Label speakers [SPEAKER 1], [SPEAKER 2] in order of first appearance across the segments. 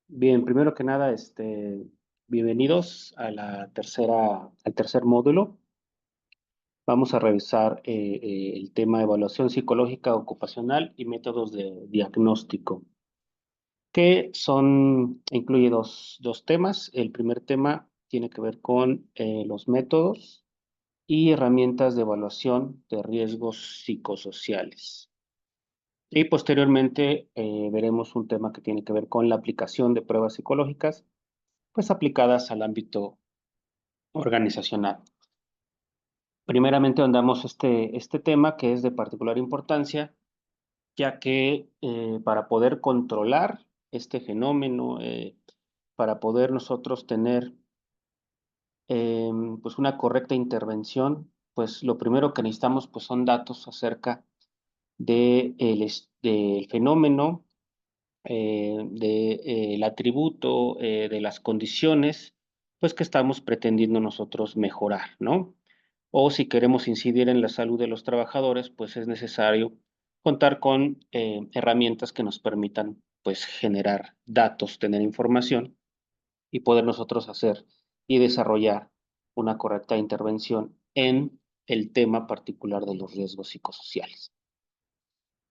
[SPEAKER 1] Bien, primero que nada, bienvenidos a al tercer módulo. Vamos a revisar el tema evaluación psicológica ocupacional y métodos de diagnóstico, que incluye dos temas. El primer tema tiene que ver con los métodos y herramientas de evaluación de riesgos psicosociales. Y posteriormente veremos un tema que tiene que ver con la aplicación de pruebas psicológicas pues aplicadas al ámbito organizacional. Primeramente andamos este tema que es de particular importancia, ya que para poder controlar este fenómeno, para poder nosotros tener pues una correcta intervención, pues lo primero que necesitamos pues son datos acerca del fenómeno, del atributo, de las condiciones, pues que estamos pretendiendo nosotros mejorar, ¿no? O si queremos incidir en la salud de los trabajadores, pues es necesario contar con herramientas que nos permitan, pues, generar datos, tener información y poder nosotros hacer y desarrollar una correcta intervención en el tema particular de los riesgos psicosociales.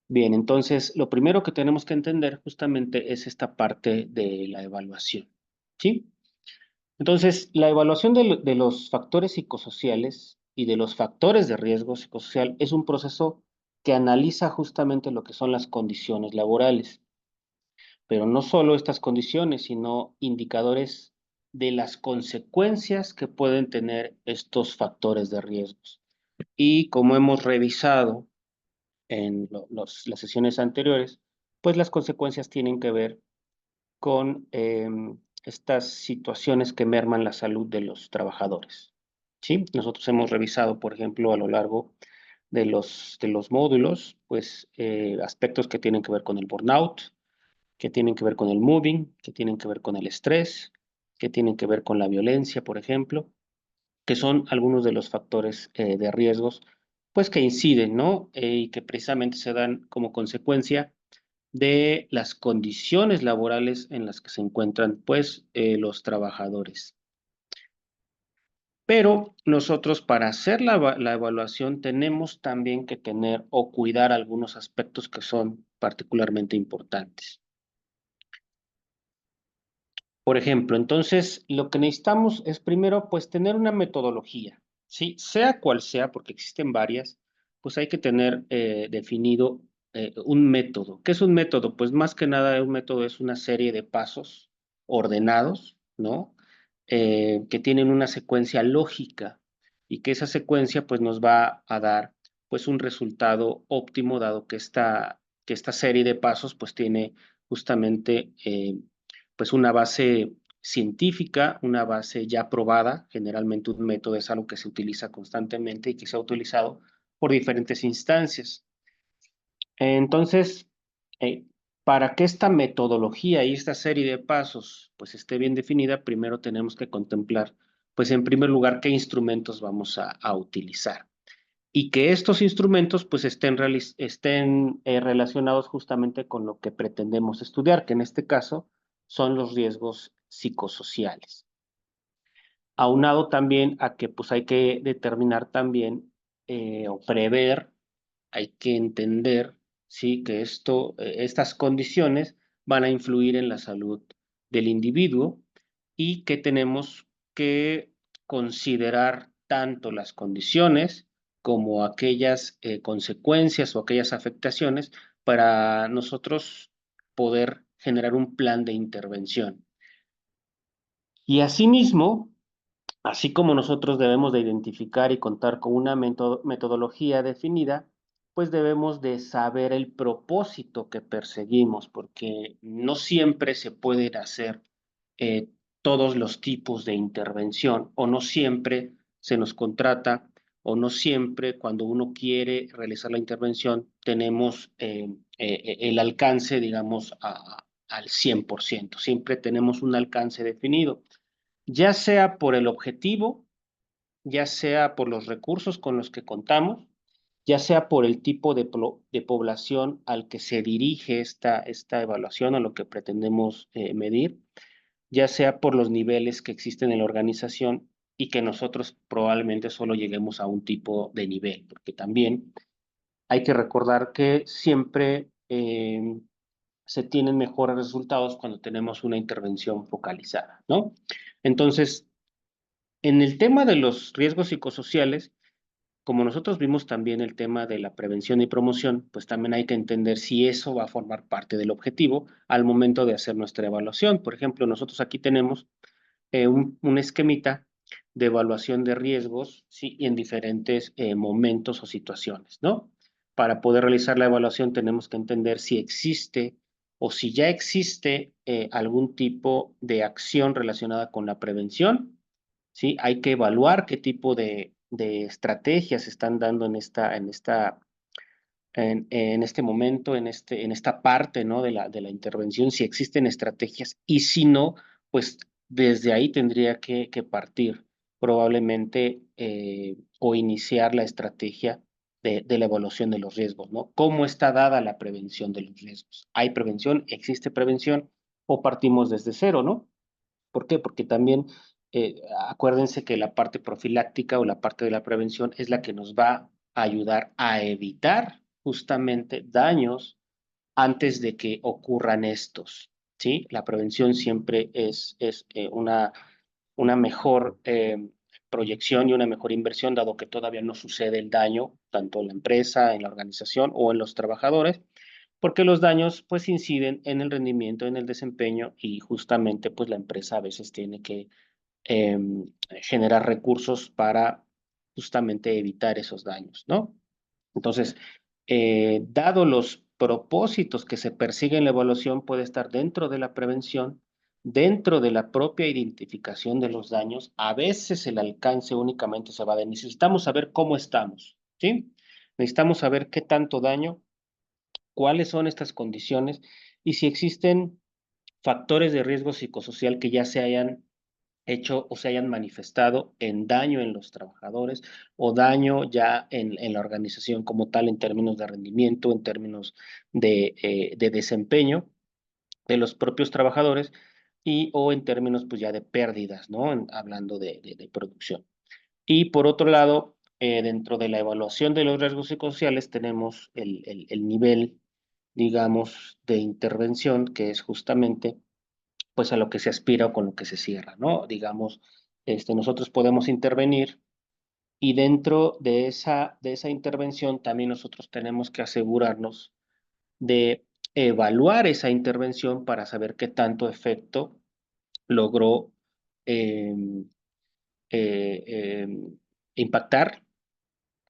[SPEAKER 1] Bien, entonces lo primero que tenemos que entender justamente es esta parte de la evaluación, ¿sí? Entonces, la evaluación de los factores psicosociales y de los factores de riesgo psicosocial es un proceso que analiza justamente lo que son las condiciones laborales, pero no solo estas condiciones, sino indicadores de las consecuencias que pueden tener estos factores de riesgos. Y como hemos revisado en las sesiones anteriores, pues las consecuencias tienen que ver con estas situaciones que merman la salud de los trabajadores. ¿Sí? Nosotros hemos revisado, por ejemplo, a lo largo de los módulos, pues aspectos que tienen que ver con el burnout, que tienen que ver con el moving, que tienen que ver con el estrés, que tienen que ver con la violencia, por ejemplo, que son algunos de los factores de riesgos, pues que inciden, ¿no? Y que precisamente se dan como consecuencia de las condiciones laborales en las que se encuentran, pues, los trabajadores. Pero nosotros para hacer la evaluación tenemos también que tener o cuidar algunos aspectos que son particularmente importantes. Por ejemplo, entonces, lo que necesitamos es primero, pues, tener una metodología, ¿sí? Sea cual sea, porque existen varias, pues hay que tener definido un método. ¿Qué es un método? Pues más que nada un método es una serie de pasos ordenados, ¿no? Que tienen una secuencia lógica y que esa secuencia, pues, nos va a dar, pues, un resultado óptimo, dado que esta serie de pasos, pues, tiene justamente pues una base científica, una base ya probada. Generalmente un método es algo que se utiliza constantemente y que se ha utilizado por diferentes instancias. Entonces, eh, para que esta metodología y esta serie de pasos pues esté bien definida, primero tenemos que contemplar, pues en primer lugar, qué instrumentos vamos a utilizar y que estos instrumentos pues estén relacionados justamente con lo que pretendemos estudiar, que en este caso son los riesgos psicosociales. Aunado también a que pues hay que determinar también o prever, hay que entender, sí, que estas condiciones van a influir en la salud del individuo y que tenemos que considerar tanto las condiciones como aquellas consecuencias o aquellas afectaciones para nosotros poder generar un plan de intervención. Y asimismo, así como nosotros debemos de identificar y contar con una metodología definida, pues debemos de saber el propósito que perseguimos, porque no siempre se pueden hacer eh, todos los tipos de intervención, o no siempre se nos contrata, o no siempre cuando uno quiere realizar la intervención tenemos el alcance, digamos, al 100%. Siempre tenemos un alcance definido, ya sea por el objetivo, ya sea por los recursos con los que contamos ya sea por el tipo de población al que se dirige esta evaluación, a lo que pretendemos medir, ya sea por los niveles que existen en la organización y que nosotros probablemente solo lleguemos a un tipo de nivel, porque también hay que recordar que siempre se tienen mejores resultados cuando tenemos una intervención focalizada, ¿no? Entonces, en el tema de los riesgos psicosociales, como nosotros vimos también el tema de la prevención y promoción, pues también hay que entender si eso va a formar parte del objetivo al momento de hacer nuestra evaluación. Por ejemplo, nosotros aquí tenemos un esquemita de evaluación de riesgos, ¿sí? Y en diferentes momentos o situaciones, ¿no? Para poder realizar la evaluación tenemos que entender si existe o si ya existe algún tipo de acción relacionada con la prevención, ¿sí? Hay que evaluar qué tipo de estrategias se están dando en este momento, en esta parte, ¿no? de la intervención, si existen estrategias y si no, pues desde ahí tendría que partir probablemente o iniciar la estrategia de la evaluación de los riesgos, ¿no? ¿Cómo está dada la prevención de los riesgos? ¿Hay prevención? ¿Existe prevención? ¿O partimos desde cero, ¿no? ¿Por qué? Porque también acuérdense que la parte profiláctica o la parte de la prevención es la que nos va a ayudar a evitar justamente daños antes de que ocurran estos, ¿sí? La prevención siempre es una mejor proyección y una mejor inversión, dado que todavía no sucede el daño, tanto en la empresa, en la organización o en los trabajadores, porque los daños pues inciden en el rendimiento, en el desempeño y justamente pues la empresa a veces tiene que eh, generar recursos para justamente evitar esos daños, ¿no? Entonces, dado los propósitos que se persiguen en la evaluación, puede estar dentro de la prevención, dentro de la propia identificación de los daños. A veces el alcance únicamente se va de necesitamos saber cómo estamos, ¿sí? Necesitamos saber qué tanto daño, cuáles son estas condiciones y si existen factores de riesgo psicosocial que ya se hayan hecho o se hayan manifestado en daño en los trabajadores o daño ya en la organización como tal en términos de rendimiento, en términos de desempeño de los propios trabajadores y o en términos pues ya de pérdidas, ¿no? Hablando de producción. Y por otro lado, dentro de la evaluación de los riesgos psicosociales tenemos el nivel, digamos, de intervención que es justamente pues a lo que se aspira o con lo que se cierra, ¿no? Digamos, nosotros podemos intervenir y dentro de esa intervención también nosotros tenemos que asegurarnos de evaluar esa intervención para saber qué tanto efecto logró eh, eh, eh, impactar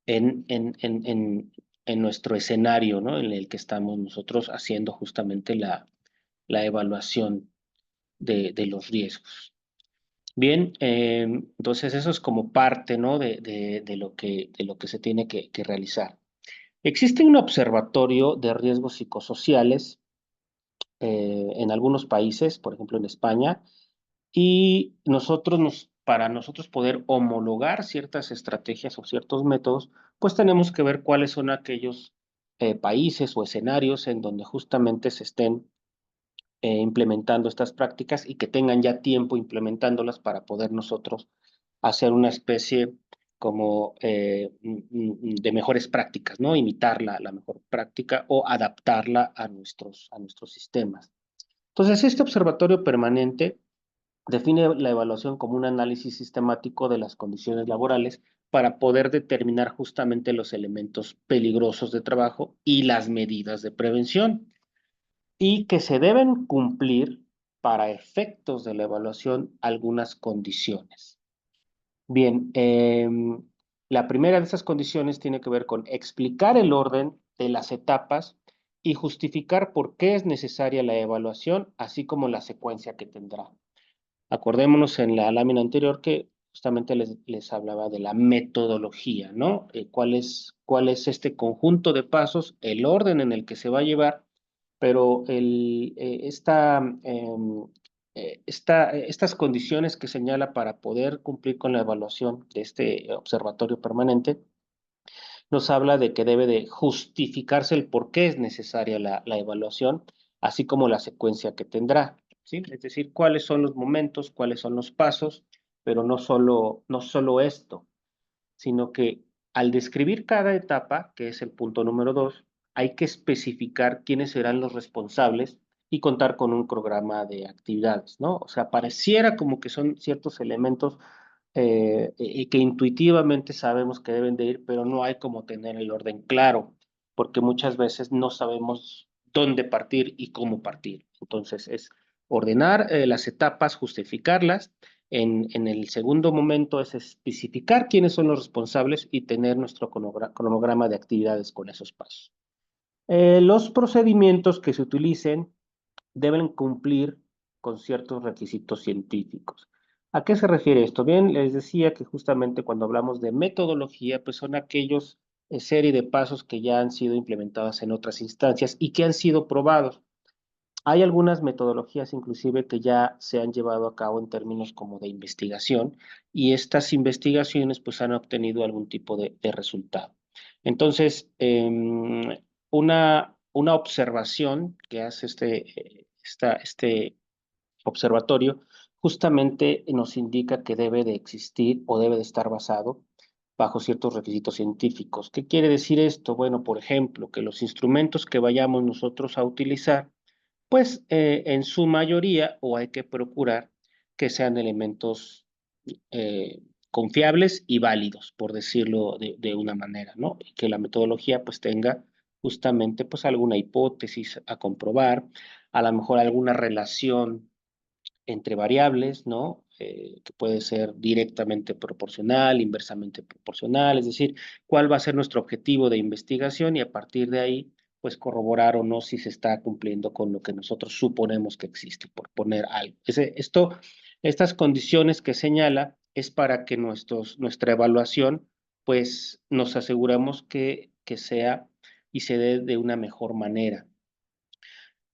[SPEAKER 1] en nuestro escenario, ¿no? En el que estamos nosotros haciendo justamente la evaluación de los riesgos. Bien, entonces eso es como parte, ¿no? de lo que se tiene que realizar. Existe un observatorio de riesgos psicosociales en algunos países, por ejemplo en España, y para nosotros poder homologar ciertas estrategias o ciertos métodos, pues tenemos que ver cuáles son aquellos países o escenarios en donde justamente se estén implementando estas prácticas y que tengan ya tiempo implementándolas para poder nosotros hacer una especie como de mejores prácticas, ¿no? Imitar la mejor práctica o adaptarla a nuestros sistemas. Entonces, este observatorio permanente define la evaluación como un análisis sistemático de las condiciones laborales para poder determinar justamente los elementos peligrosos de trabajo y las medidas de prevención y que se deben cumplir para efectos de la evaluación algunas condiciones. Bien, la primera de esas condiciones tiene que ver con explicar el orden de las etapas y justificar por qué es necesaria la evaluación, así como la secuencia que tendrá. Acordémonos en la lámina anterior que justamente les hablaba de la metodología, ¿no? ¿Cuál es este conjunto de pasos, el orden en el que se va a llevar, pero estas condiciones que señala para poder cumplir con la evaluación de este observatorio permanente nos habla de que debe de justificarse el por qué es necesaria la evaluación, así como la secuencia que tendrá, ¿sí? Es decir, cuáles son los momentos, cuáles son los pasos, pero no solo esto, sino que al describir cada etapa, que es el punto número 2, hay que especificar quiénes serán los responsables y contar con un programa de actividades, ¿no? O sea, pareciera como que son ciertos elementos y que intuitivamente sabemos que deben de ir, pero no hay como tener el orden claro, porque muchas veces no sabemos dónde partir y cómo partir. Entonces es ordenar las etapas, justificarlas. En el segundo momento es especificar quiénes son los responsables y tener nuestro cronograma de actividades con esos pasos. Los procedimientos que se utilicen deben cumplir con ciertos requisitos científicos. ¿A qué se refiere esto? Bien, les decía que justamente cuando hablamos de metodología, pues son aquellos serie de pasos que ya han sido implementados en otras instancias y que han sido probados. Hay algunas metodologías inclusive que ya se han llevado a cabo en términos como de investigación y estas investigaciones pues han obtenido algún tipo de resultado. Entonces, una observación que hace este observatorio justamente nos indica que debe de existir o debe de estar basado bajo ciertos requisitos científicos. ¿Qué quiere decir esto? Bueno, por ejemplo, que los instrumentos que vayamos nosotros a utilizar pues en su mayoría, o hay que procurar que sean elementos eh, confiables y válidos, por decirlo de una manera, ¿no? Y que la metodología pues tenga justamente pues alguna hipótesis a comprobar, a lo mejor alguna relación entre variables, ¿no? Que puede ser directamente proporcional, inversamente proporcional, es decir, cuál va a ser nuestro objetivo de investigación y a partir de ahí, pues corroborar o no si se está cumpliendo con lo que nosotros suponemos que existe, por poner algo. Estas condiciones que señala es para que nuestra evaluación, pues nos aseguramos que sea y se dé de una mejor manera.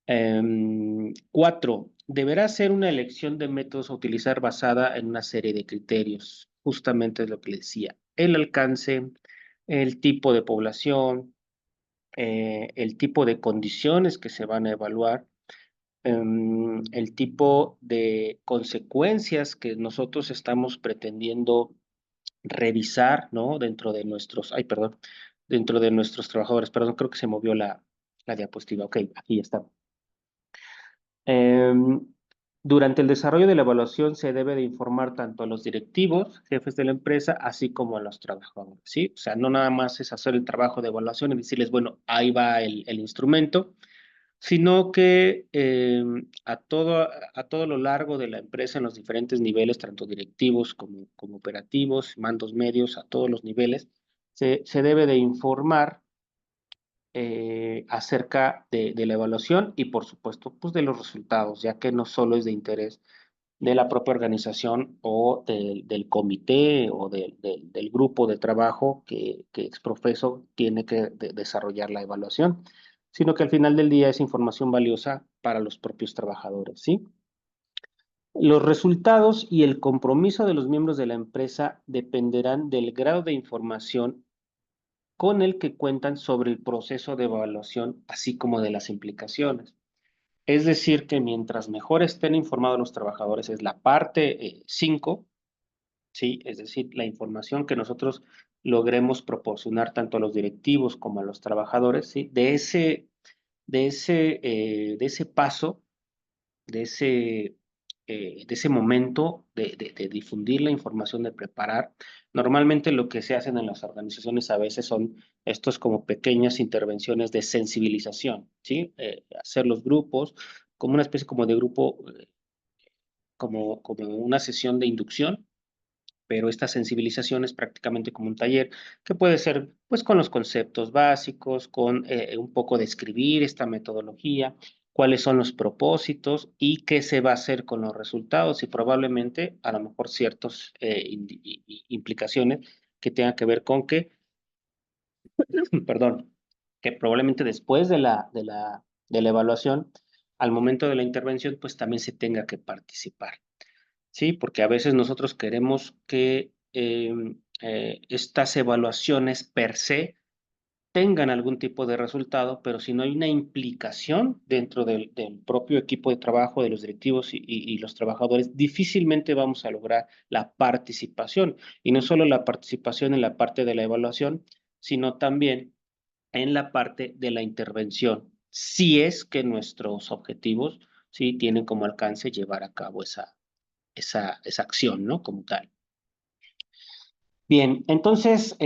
[SPEAKER 1] 4. Deberá ser una elección de métodos a utilizar basada en una serie de criterios. Justamente es lo que le decía. El alcance, el tipo de población, el tipo de condiciones que se van a evaluar, el tipo de consecuencias que nosotros estamos pretendiendo revisar, ¿no? Dentro de nuestros trabajadores. Perdón, creo que se movió la diapositiva. Ok, aquí ya está. Em, Durante el desarrollo de la evaluación se debe de informar tanto a los directivos, jefes de la empresa, así como a los trabajadores, ¿sí? O sea, no nada más es hacer el trabajo de evaluación y decirles, bueno, ahí va el instrumento, sino que a todo lo largo de la empresa, en los diferentes niveles, tanto directivos como operativos, mandos medios, a todos los niveles, se debe de informar acerca de la evaluación y por supuesto pues de los resultados, ya que no solo es de interés de la propia organización o del comité o del grupo de trabajo que exprofeso tiene que desarrollar la evaluación, sino que al final del día es información valiosa para los propios trabajadores, ¿sí? Los resultados y el compromiso de los miembros de la empresa dependerán del grado de información con el que cuentan sobre el proceso de evaluación, así como de las implicaciones. Es decir, que mientras mejor estén informados los trabajadores, es la parte 5, ¿sí? Es decir, la información que nosotros logremos proporcionar tanto a los directivos como a los trabajadores, ¿sí? De ese paso de ese momento de difundir la información, de preparar. Normalmente lo que se hacen en las organizaciones a veces son estos como pequeñas intervenciones de sensibilización, ¿sí? Hacer los grupos como una especie como de grupo, como una sesión de inducción, pero esta sensibilización es prácticamente como un taller que puede ser pues con los conceptos básicos, con un poco de escribir esta metodología, cuáles son los propósitos y qué se va a hacer con los resultados y probablemente a lo mejor ciertas implicaciones que tengan que ver con que, perdón, que probablemente después de la evaluación, al momento de la intervención, pues también se tenga que participar. Sí, porque a veces nosotros queremos que estas evaluaciones per se tengan algún tipo de resultado, pero si no hay una implicación dentro del propio equipo de trabajo, de los directivos y los trabajadores, difícilmente vamos a lograr la participación. Y no solo la participación en la parte de la evaluación, sino también en la parte de la intervención, si es que nuestros objetivos sí tienen como alcance llevar a cabo esa acción, ¿no? Como tal. Bien, entonces,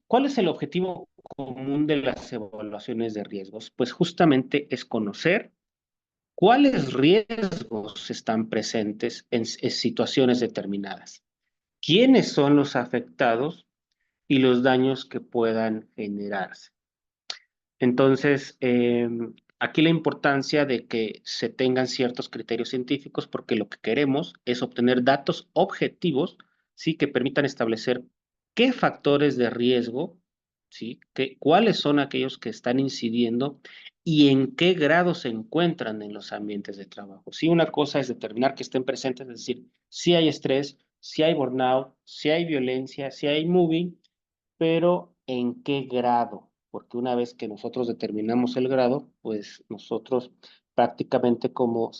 [SPEAKER 1] ¿cuál es el objetivo común de las evaluaciones de riesgos? Pues justamente es conocer cuáles riesgos están presentes en situaciones determinadas, quiénes son los afectados y los daños que puedan generarse. Entonces, aquí la importancia de que se tengan ciertos criterios científicos, porque lo que queremos es obtener datos objetivos, ¿sí? Que permitan establecer qué factores de riesgo, ¿sí? Cuáles son aquellos que están incidiendo y en qué grado se encuentran en los ambientes de trabajo. Sí, una cosa es determinar que estén presentes, es decir, si hay estrés, si hay burnout, si hay violencia, si hay moving, pero ¿en qué grado? Porque una vez que nosotros determinamos el grado, pues nosotros prácticamente como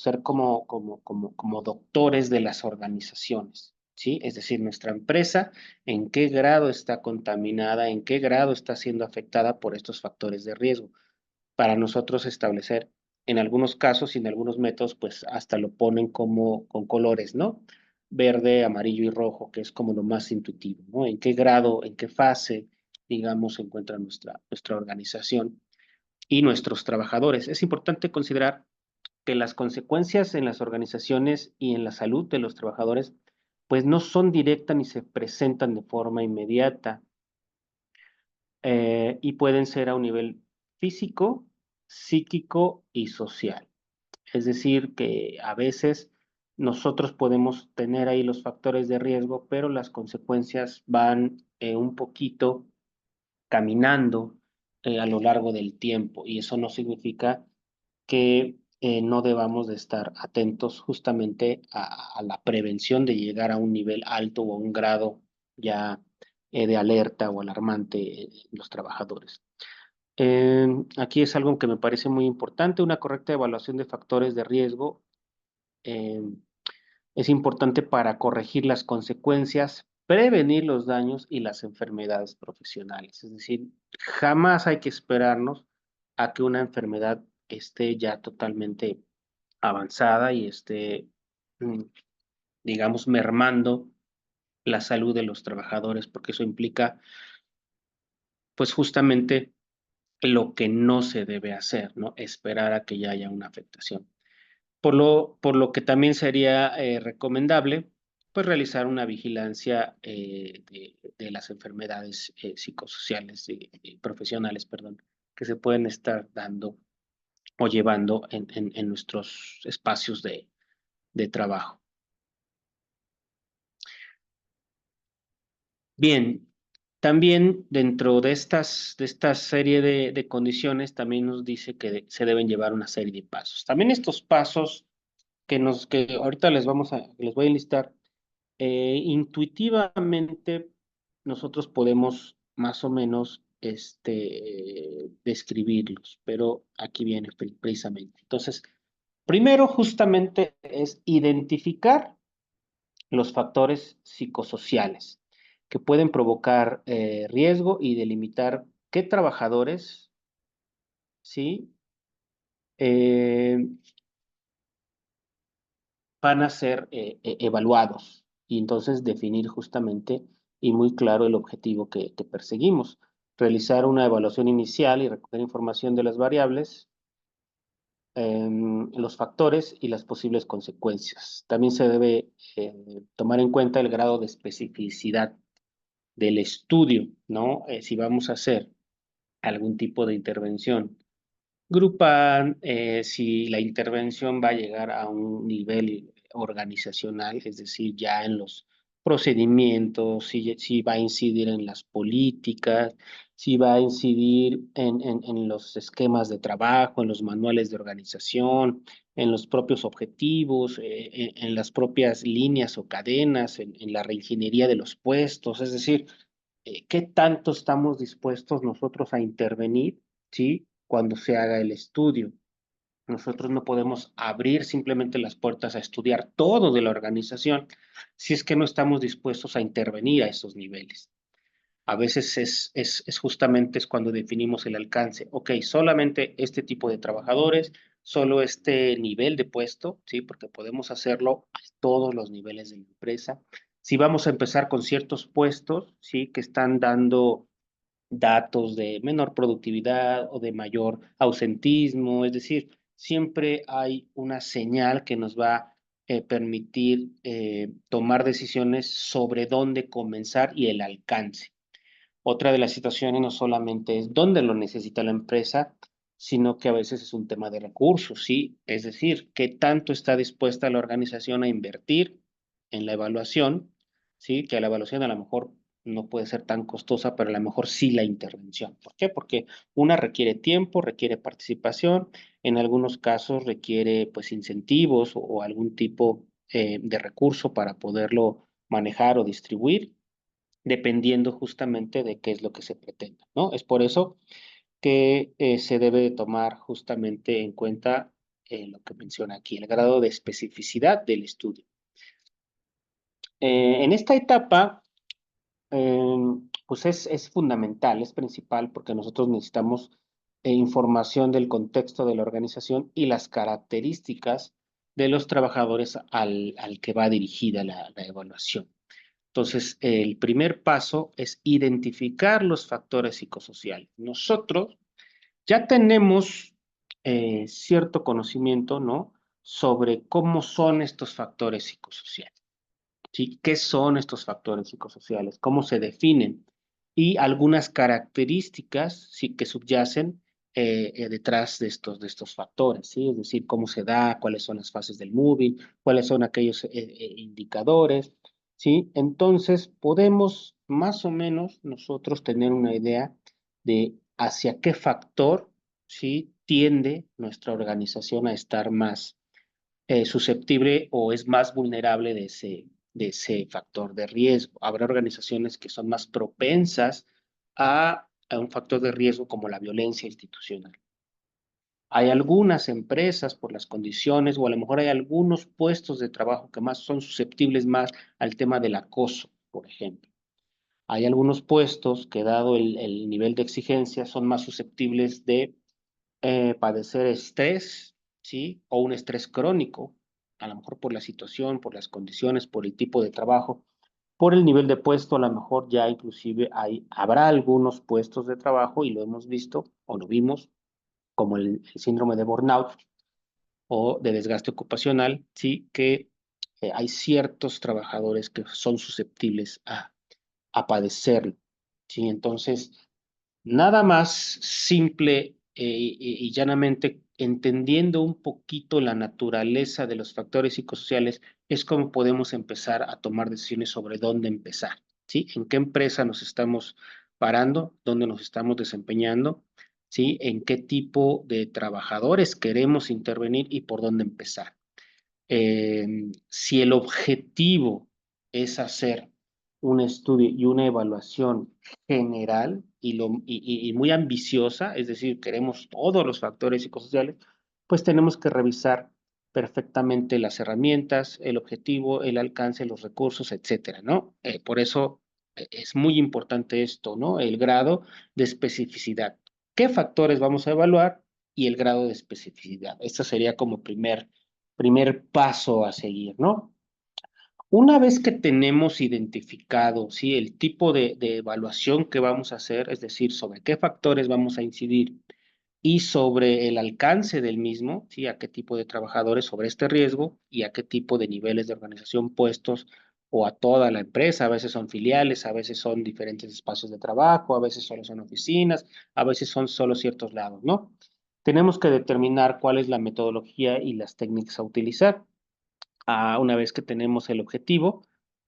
[SPEAKER 1] doctores de las organizaciones, ¿sí? Es decir, nuestra empresa, ¿en qué grado está contaminada? ¿En qué grado está siendo afectada por estos factores de riesgo? Para nosotros establecer, en algunos casos y en algunos métodos, pues hasta lo ponen como con colores, ¿no? Verde, amarillo y rojo, que es como lo más intuitivo, ¿no? ¿En qué grado, en qué fase, digamos, se encuentra nuestra organización y nuestros trabajadores? Es importante considerar que las consecuencias en las organizaciones y en la salud de los trabajadores, pues no son directas ni se presentan de forma inmediata y pueden ser a un nivel físico, psíquico y social. Es decir, que a veces nosotros podemos tener ahí los factores de riesgo, pero las consecuencias van un poquito caminando a lo largo del tiempo y eso no significa que no debamos de estar atentos justamente a la prevención de llegar a un nivel alto o a un grado ya de alerta o alarmante en los trabajadores. Aquí es algo que me parece muy importante, una correcta evaluación de factores de riesgo eh, es importante para corregir las consecuencias, prevenir los daños y las enfermedades profesionales. Es decir, jamás hay que esperarnos a que una enfermedad esté ya totalmente avanzada y esté, mm, digamos, mermando la salud de los trabajadores, porque eso implica, pues justamente lo que no se debe hacer, ¿no? Esperar a que ya haya una afectación. Por lo que también sería recomendable, pues, realizar una vigilancia de las enfermedades psicosociales y profesionales, perdón, que se pueden estar dando o llevando en nuestros espacios de trabajo. Bien, también dentro de esta serie de condiciones, también nos dice que se deben llevar una serie de pasos. También estos pasos que ahorita les voy a enlistar, intuitivamente nosotros podemos más o menos describirlos, pero aquí viene precisamente. Entonces, primero justamente es identificar los factores psicosociales que pueden provocar riesgo y delimitar qué trabajadores, ¿sí? Eh, van a ser evaluados y entonces definir justamente y muy claro el objetivo que perseguimos. Realizar una evaluación inicial y recoger información de las variables, los factores y las posibles consecuencias. También se debe tomar en cuenta el grado de especificidad del estudio, ¿no? Si vamos a hacer algún tipo de intervención grupal, si la intervención va a llegar a un nivel organizacional, es decir, ya en los procedimientos, si va a incidir en las políticas, si va a incidir en los esquemas de trabajo, en los manuales de organización, en los propios objetivos, en las propias líneas o cadenas, en la reingeniería de los puestos, es decir, qué tanto estamos dispuestos nosotros a intervenir, ¿sí? Cuando se haga el estudio. Nosotros no podemos abrir simplemente las puertas a estudiar todo de la organización si es que no estamos dispuestos a intervenir a esos niveles. A veces es justamente es cuando definimos el alcance. Ok, solamente este tipo de trabajadores, solo este nivel de puesto, ¿sí? Porque podemos hacerlo a todos los niveles de la empresa. Si vamos a empezar con ciertos puestos, ¿sí? Que están dando datos de menor productividad o de mayor ausentismo, es decir, siempre hay una señal que nos va a permitir tomar decisiones sobre dónde comenzar y el alcance. Otra de las situaciones no solamente es dónde lo necesita la empresa, sino que a veces es un tema de recursos, ¿sí? Es decir, qué tanto está dispuesta la organización a invertir en la evaluación, ¿sí? Que la evaluación a lo mejor no puede ser tan costosa, pero a lo mejor sí la intervención. ¿Por qué? Porque una requiere tiempo, requiere participación, en algunos casos requiere pues incentivos o algún tipo de recurso para poderlo manejar o distribuir dependiendo justamente de qué es lo que se pretenda, ¿no? Es por eso que se debe de tomar justamente en cuenta lo que menciona aquí, el grado de especificidad del estudio. En esta etapa, eh, pues es fundamental, es principal, porque nosotros necesitamos información del contexto de la organización y las características de los trabajadores al que va dirigida la evaluación. Entonces, el primer paso es identificar los factores psicosociales. Nosotros ya tenemos cierto conocimiento, ¿no? Sobre cómo son estos factores psicosociales, ¿sí? ¿Qué son estos factores psicosociales? ¿Cómo se definen? Y algunas características, sí, que subyacen detrás de estos factores, ¿sí? Es decir, cómo se da, cuáles son las fases del moving, cuáles son aquellos indicadores, ¿sí? Entonces, podemos más o menos nosotros tener una idea de hacia qué factor, ¿sí? Tiende nuestra organización a estar más susceptible o es más vulnerable de ese factor de riesgo. Habrá organizaciones que son más propensas a un factor de riesgo como la violencia institucional. Hay algunas empresas por las condiciones o a lo mejor hay algunos puestos de trabajo que más son susceptibles más al tema del acoso, por ejemplo. Hay algunos puestos que dado el nivel de exigencia son más susceptibles de padecer estrés, ¿sí? O un estrés crónico, a lo mejor por la situación, por las condiciones, por el tipo de trabajo, por el nivel de puesto, a lo mejor ya inclusive habrá algunos puestos de trabajo, y lo hemos visto o lo vimos, como el síndrome de burnout o de desgaste ocupacional, ¿sí? Que hay ciertos trabajadores que son susceptibles a padecerlo, ¿sí? Entonces, nada más simple y llanamente entendiendo un poquito la naturaleza de los factores psicosociales es como podemos empezar a tomar decisiones sobre dónde empezar, ¿sí? En qué empresa nos estamos parando, dónde nos estamos desempeñando, ¿sí? En qué tipo de trabajadores queremos intervenir y por dónde empezar. Si el objetivo es hacer un estudio y una evaluación general y muy ambiciosa, es decir, queremos todos los factores psicosociales, pues tenemos que revisar perfectamente las herramientas, el objetivo, el alcance, los recursos, etcétera, ¿no? Por eso es muy importante esto, ¿no? El grado de especificidad. ¿Qué factores vamos a evaluar? Y el grado de especificidad. Esto sería como primer paso a seguir, ¿no? Una vez que tenemos identificado, ¿sí? El tipo de evaluación que vamos a hacer, es decir, sobre qué factores vamos a incidir y sobre el alcance del mismo, ¿sí? A qué tipo de trabajadores sobre este riesgo y a qué tipo de niveles de organización puestos o a toda la empresa. A veces son filiales, a veces son diferentes espacios de trabajo, a veces solo son oficinas, a veces son solo ciertos lados, ¿no? Tenemos que determinar cuál es la metodología y las técnicas a utilizar. Una vez que tenemos el objetivo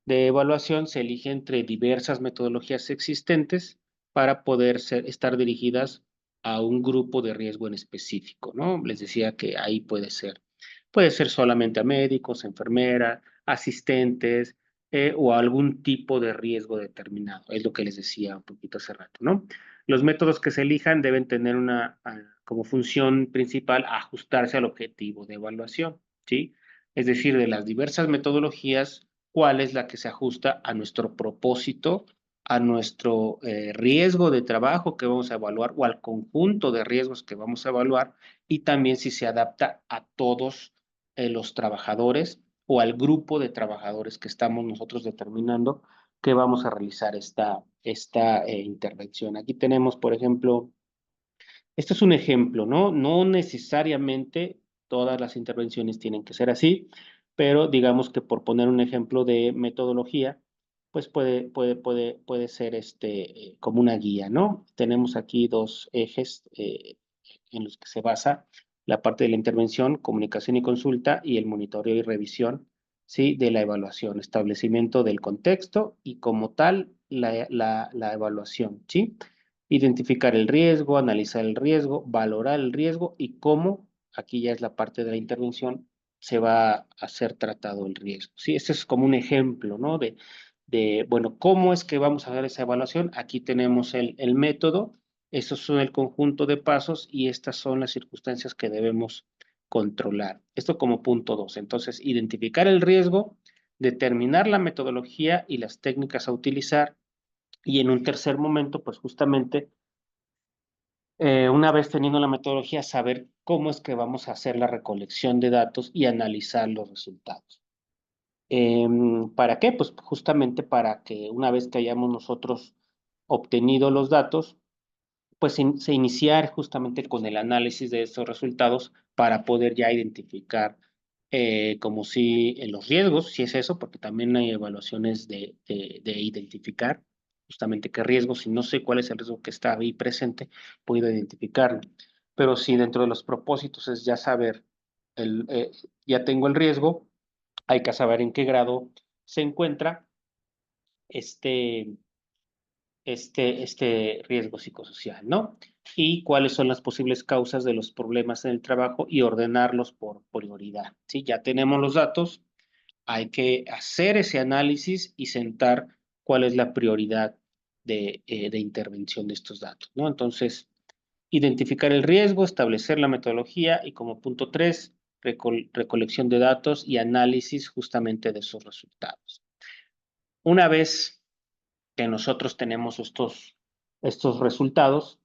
[SPEAKER 1] de evaluación, se elige entre diversas metodologías existentes para poder estar dirigidas a un grupo de riesgo en específico, ¿no? Les decía que ahí puede ser solamente a médicos, enfermeras, asistentes, o algún tipo de riesgo determinado. Es lo que les decía un poquito hace rato, ¿no? Los métodos que se elijan deben tener como función principal ajustarse al objetivo de evaluación, ¿sí? Es decir, de las diversas metodologías, ¿cuál es la que se ajusta a nuestro propósito, a nuestro riesgo de trabajo que vamos a evaluar o al conjunto de riesgos que vamos a evaluar y también si se adapta a todos los trabajadores o al grupo de trabajadores que estamos nosotros determinando que vamos a realizar esta intervención? Aquí tenemos, por ejemplo, este es un ejemplo, ¿no? No necesariamente todas las intervenciones tienen que ser así, pero digamos que por poner un ejemplo de metodología, pues puede ser como una guía, ¿no? Tenemos aquí dos ejes en los que se basa la parte de la intervención, comunicación y consulta, y el monitoreo y revisión, ¿sí? De la evaluación, establecimiento del contexto y como tal la evaluación, ¿sí? Identificar el riesgo, analizar el riesgo, valorar el riesgo y cómo, aquí ya es la parte de la intervención, se va a ser tratado el riesgo. Sí, este es como un ejemplo, ¿no? Bueno, ¿cómo es que vamos a dar esa evaluación? Aquí tenemos el método, esos son el conjunto de pasos y estas son las circunstancias que debemos controlar. Esto como punto 2. Entonces, identificar el riesgo, determinar la metodología y las técnicas a utilizar, y en un tercer momento, pues justamente, una vez teniendo la metodología, saber cómo es que vamos a hacer la recolección de datos y analizar los resultados. ¿Para qué? Pues justamente para que una vez que hayamos nosotros obtenido los datos, pues se iniciar justamente con el análisis de estos resultados para poder ya identificar como si los riesgos, si es eso, porque también hay evaluaciones de identificar justamente qué riesgos, si no sé cuál es el riesgo que está ahí presente, puedo identificarlo. Pero si dentro de los propósitos es ya saber, ya tengo el riesgo, hay que saber en qué grado se encuentra este, este riesgo psicosocial, ¿no? Y cuáles son las posibles causas de los problemas en el trabajo y ordenarlos por prioridad, ¿sí? Ya tenemos los datos, hay que hacer ese análisis y sentar cuál es la prioridad de intervención de estos datos, ¿no? Entonces, identificar el riesgo, establecer la metodología y como punto 3, recolección de datos y análisis justamente de esos resultados. Una vez que nosotros tenemos estos resultados,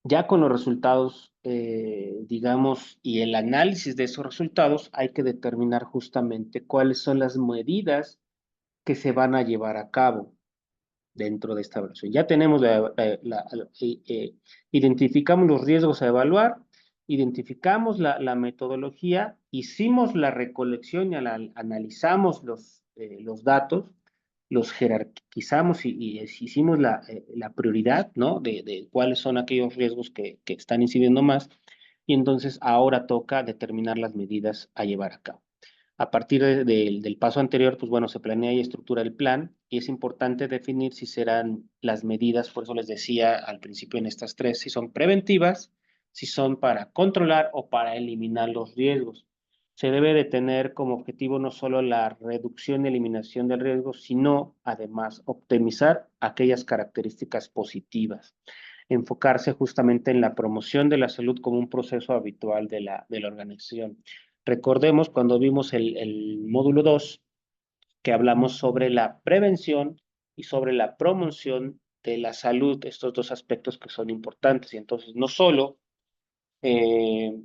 [SPEAKER 1] ya con los resultados, digamos, y el análisis de esos resultados, hay que determinar justamente cuáles son las medidas que se van a llevar a cabo dentro de esta evaluación. Ya tenemos identificamos los riesgos a evaluar, identificamos la metodología, hicimos la recolección y analizamos los datos, los jerarquizamos y hicimos la prioridad, ¿no? De cuáles son aquellos riesgos que están incidiendo más, y entonces ahora toca determinar las medidas a llevar a cabo. A partir del paso anterior, pues bueno, se planea y estructura el plan y es importante definir si serán las medidas, por eso les decía al principio en estas tres, si son preventivas, si son para controlar o para eliminar los riesgos. Se debe de tener como objetivo no solo la reducción y eliminación del riesgo, sino además optimizar aquellas características positivas, enfocarse justamente en la promoción de la salud como un proceso habitual de la organización. Recordemos cuando vimos el módulo 2 que hablamos sobre la prevención y sobre la promoción de la salud, estos dos aspectos que son importantes. Y entonces no solo eh,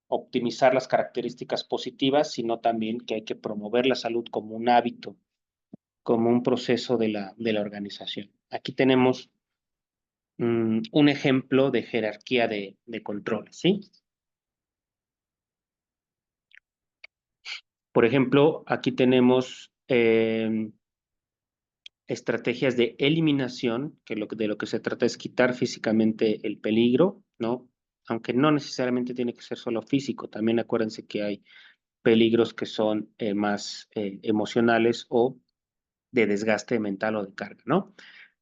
[SPEAKER 1] optimizar las características positivas, sino también que hay que promover la salud como un hábito, como un proceso de la organización. Aquí tenemos un ejemplo de jerarquía de controles, ¿sí? Por ejemplo, aquí tenemos estrategias de eliminación, que de lo que se trata es quitar físicamente el peligro, ¿no? Aunque no necesariamente tiene que ser solo físico, también acuérdense que hay peligros que son más emocionales o de desgaste mental o de carga, ¿no?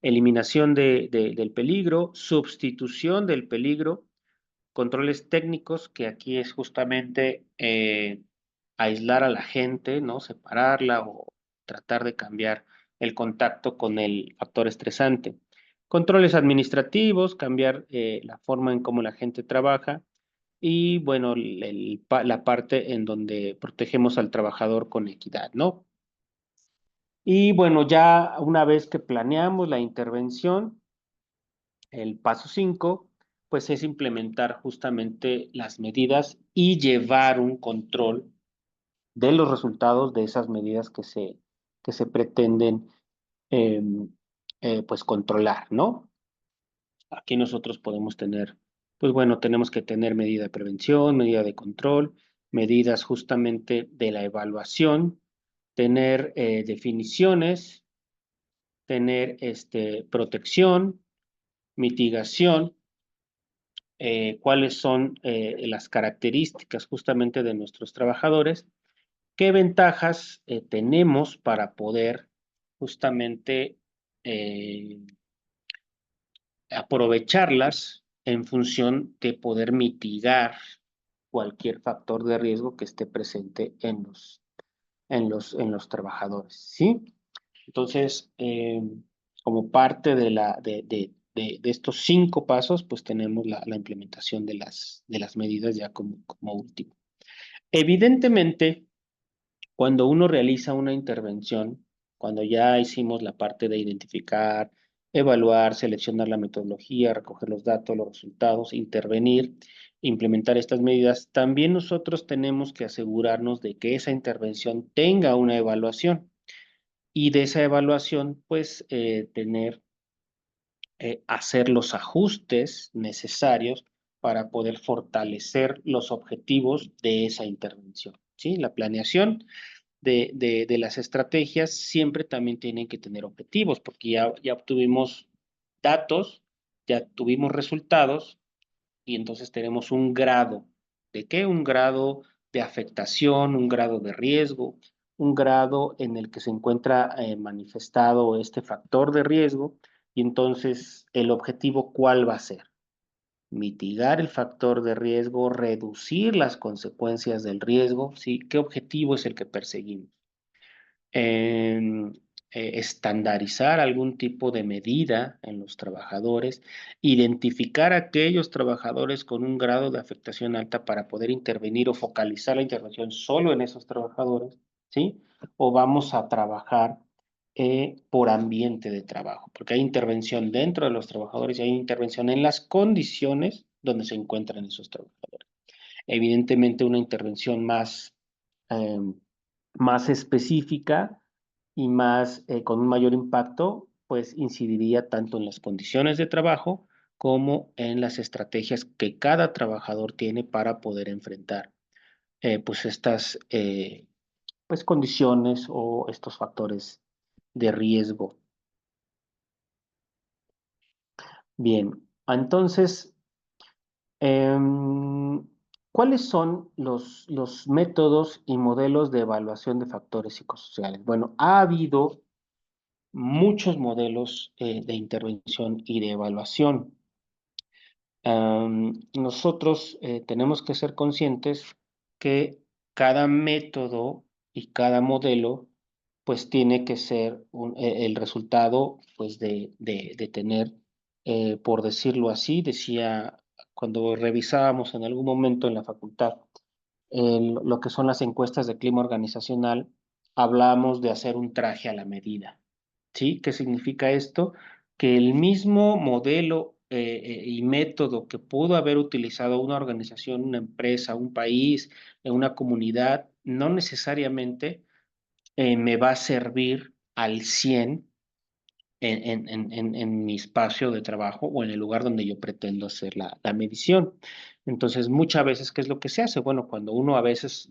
[SPEAKER 1] Eliminación del peligro, sustitución del peligro, controles técnicos, que aquí es justamente aislar a la gente, ¿no? Separarla tratar de cambiar el contacto con el factor estresante. Controles administrativos, cambiar la forma en cómo la gente trabaja y, bueno, la parte en donde protegemos al trabajador con equidad, ¿no? Y bueno, ya una vez que planeamos la intervención, el paso 5, pues es implementar justamente las medidas y llevar un control de los resultados de esas medidas que se pretenden eh, pues controlar, ¿no? Aquí nosotros podemos tener, pues bueno, tenemos que tener medida de prevención, medida de control, medidas justamente de la evaluación, tener definiciones, tener protección, mitigación, cuáles son las características justamente de nuestros trabajadores, qué ventajas tenemos para poder justamente eh, aprovecharlas en función de poder mitigar cualquier factor de riesgo que esté presente en los trabajadores, ¿sí? Entonces, como parte de estos 5 pasos, pues tenemos la implementación de las medidas ya como último. Evidentemente, cuando uno realiza una intervención, cuando ya hicimos la parte de identificar, evaluar, seleccionar la metodología, recoger los datos, los resultados, intervenir, implementar estas medidas, también nosotros tenemos que asegurarnos de que esa intervención tenga una evaluación y de esa evaluación, pues, hacer los ajustes necesarios para poder fortalecer los objetivos de esa intervención, ¿sí? La planeación de las estrategias siempre también tienen que tener objetivos, porque ya obtuvimos datos, ya tuvimos resultados, y entonces tenemos un grado. ¿De qué? Un grado de afectación, un grado de riesgo, un grado en el que se encuentra manifestado este factor de riesgo, y entonces el objetivo, ¿cuál va a ser? Mitigar el factor de riesgo, reducir las consecuencias del riesgo, ¿sí? ¿Qué objetivo es el que perseguimos? Estandarizar algún tipo de medida en los trabajadores, identificar a aquellos trabajadores con un grado de afectación alta para poder intervenir o focalizar la intervención solo en esos trabajadores, ¿sí? O vamos a trabajar por ambiente de trabajo, porque hay intervención dentro de los trabajadores y hay intervención en las condiciones donde se encuentran esos trabajadores. Evidentemente, una intervención eh, más específica y más con un mayor impacto, pues incidiría tanto en las condiciones de trabajo como en las estrategias que cada trabajador tiene para poder enfrentar pues estas pues condiciones o estos factores de riesgo. Bien, entonces, ¿cuáles son los métodos y modelos de evaluación de factores psicosociales? Bueno, ha habido muchos modelos de intervención y de evaluación. Nosotros tenemos que ser conscientes que cada método y cada modelo pues tiene que ser el resultado pues de tener, por decirlo así, decía cuando revisábamos en algún momento en la facultad lo que son las encuestas de clima organizacional, hablamos de hacer un traje a la medida. ¿Sí? ¿Qué significa esto? Que el mismo modelo y método que pudo haber utilizado una organización, una empresa, un país, una comunidad, no necesariamente me va a servir al 100 en mi espacio de trabajo o en el lugar donde yo pretendo hacer la medición. Entonces, muchas veces, ¿qué es lo que se hace? Bueno, cuando uno a veces,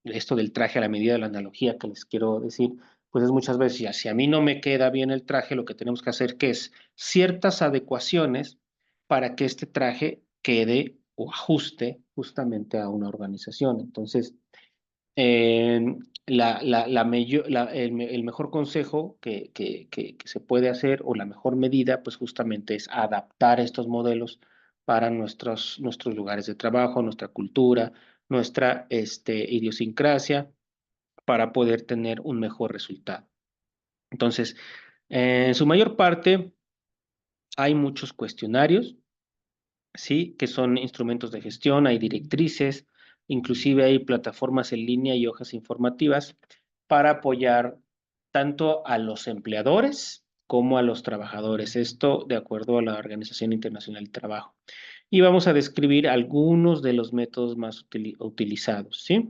[SPEAKER 1] esto del traje a la medida de la analogía que les quiero decir, pues es muchas veces, ya si a mí no me queda bien el traje, lo que tenemos que hacer que es ciertas adecuaciones para que este traje quede o ajuste justamente a una organización. Entonces, eh, el mejor consejo que se puede hacer o la mejor medida, pues justamente es adaptar estos modelos para nuestros lugares de trabajo, nuestra cultura, nuestra idiosincrasia, para poder tener un mejor resultado. Entonces, en su mayor parte hay muchos cuestionarios, ¿sí? Que son instrumentos de gestión, hay directrices, inclusive hay plataformas en línea y hojas informativas para apoyar tanto a los empleadores como a los trabajadores. Esto de acuerdo a la Organización Internacional del Trabajo. Y vamos a describir algunos de los métodos más utilizados, ¿sí?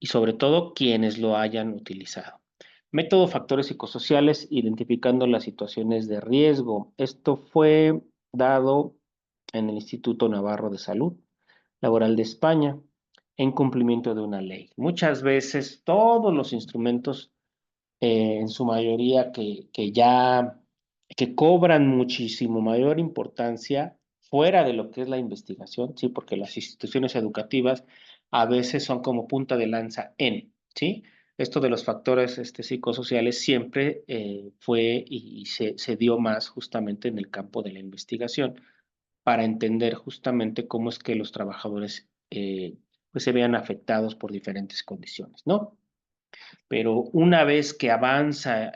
[SPEAKER 1] Y sobre todo quienes lo hayan utilizado. Método factores psicosociales, identificando las situaciones de riesgo. Esto fue dado en el Instituto Navarro de Salud Laboral de España en cumplimiento de una ley. Muchas veces todos los instrumentos, en su mayoría, que cobran muchísimo mayor importancia fuera de lo que es la investigación, ¿sí? Porque las instituciones educativas a veces son como punta de lanza ¿sí? Esto de los factores psicosociales siempre fue y se dio más justamente en el campo de la investigación para entender justamente cómo es que los trabajadores pues se vean afectados por diferentes condiciones, ¿no? Pero una vez que avanza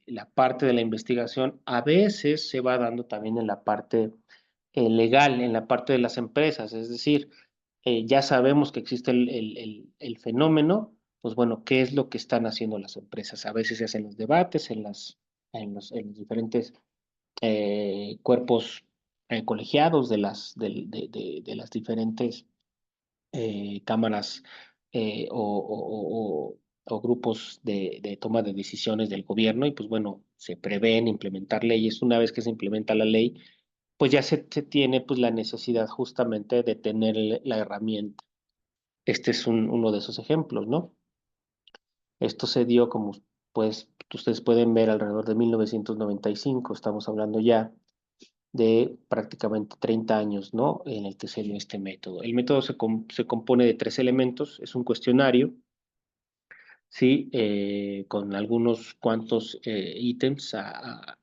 [SPEAKER 1] la parte de la investigación, a veces se va dando también en la parte legal, en la parte de las empresas, es decir, ya sabemos que existe el fenómeno, pues bueno, ¿qué es lo que están haciendo las empresas? A veces se hacen los debates en los diferentes cuerpos colegiados de las diferentes cámaras o grupos de toma de decisiones del gobierno y pues bueno, se prevén implementar leyes. Una vez que se implementa la ley, pues ya se tiene pues la necesidad justamente de tener la herramienta. Este es uno de esos ejemplos, ¿no? Esto se dio como pues ustedes pueden ver alrededor de 1995, estamos hablando ya de prácticamente 30 años, ¿no? En el que se dio este método. El método se compone de 3 elementos, es un cuestionario, ¿sí? Con algunos cuantos ítems a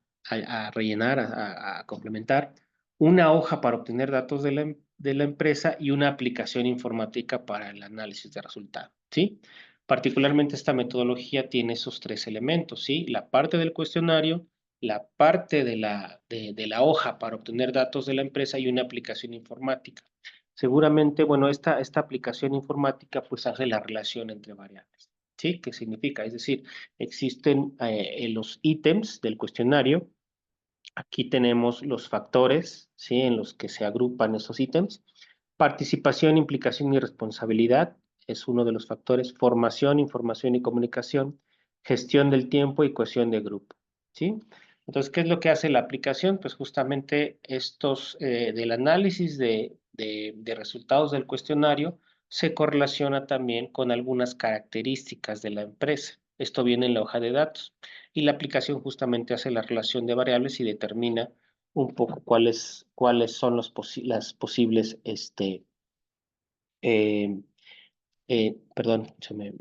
[SPEAKER 1] rellenar, a complementar, una hoja para obtener datos de la empresa y una aplicación informática para el análisis de resultados, ¿sí? Particularmente esta metodología tiene esos 3 elementos, ¿sí? La parte del cuestionario, la parte de la hoja para obtener datos de la empresa y una aplicación informática. Seguramente, bueno, esta aplicación informática pues hace la relación entre variables. ¿Sí? ¿Qué significa? Es decir, existen en los ítems del cuestionario, aquí tenemos los factores, ¿sí? En los que se agrupan esos ítems. Participación, implicación y responsabilidad es uno de los factores. Formación, información y comunicación. Gestión del tiempo y cohesión de grupo, ¿sí? Entonces, ¿qué es lo que hace la aplicación? Pues justamente estos del análisis de resultados del cuestionario se correlaciona también con algunas características de la empresa. Esto viene en la hoja de datos y la aplicación justamente hace la relación de variables y determina un poco cuáles son las posibles, eh, perdón, se me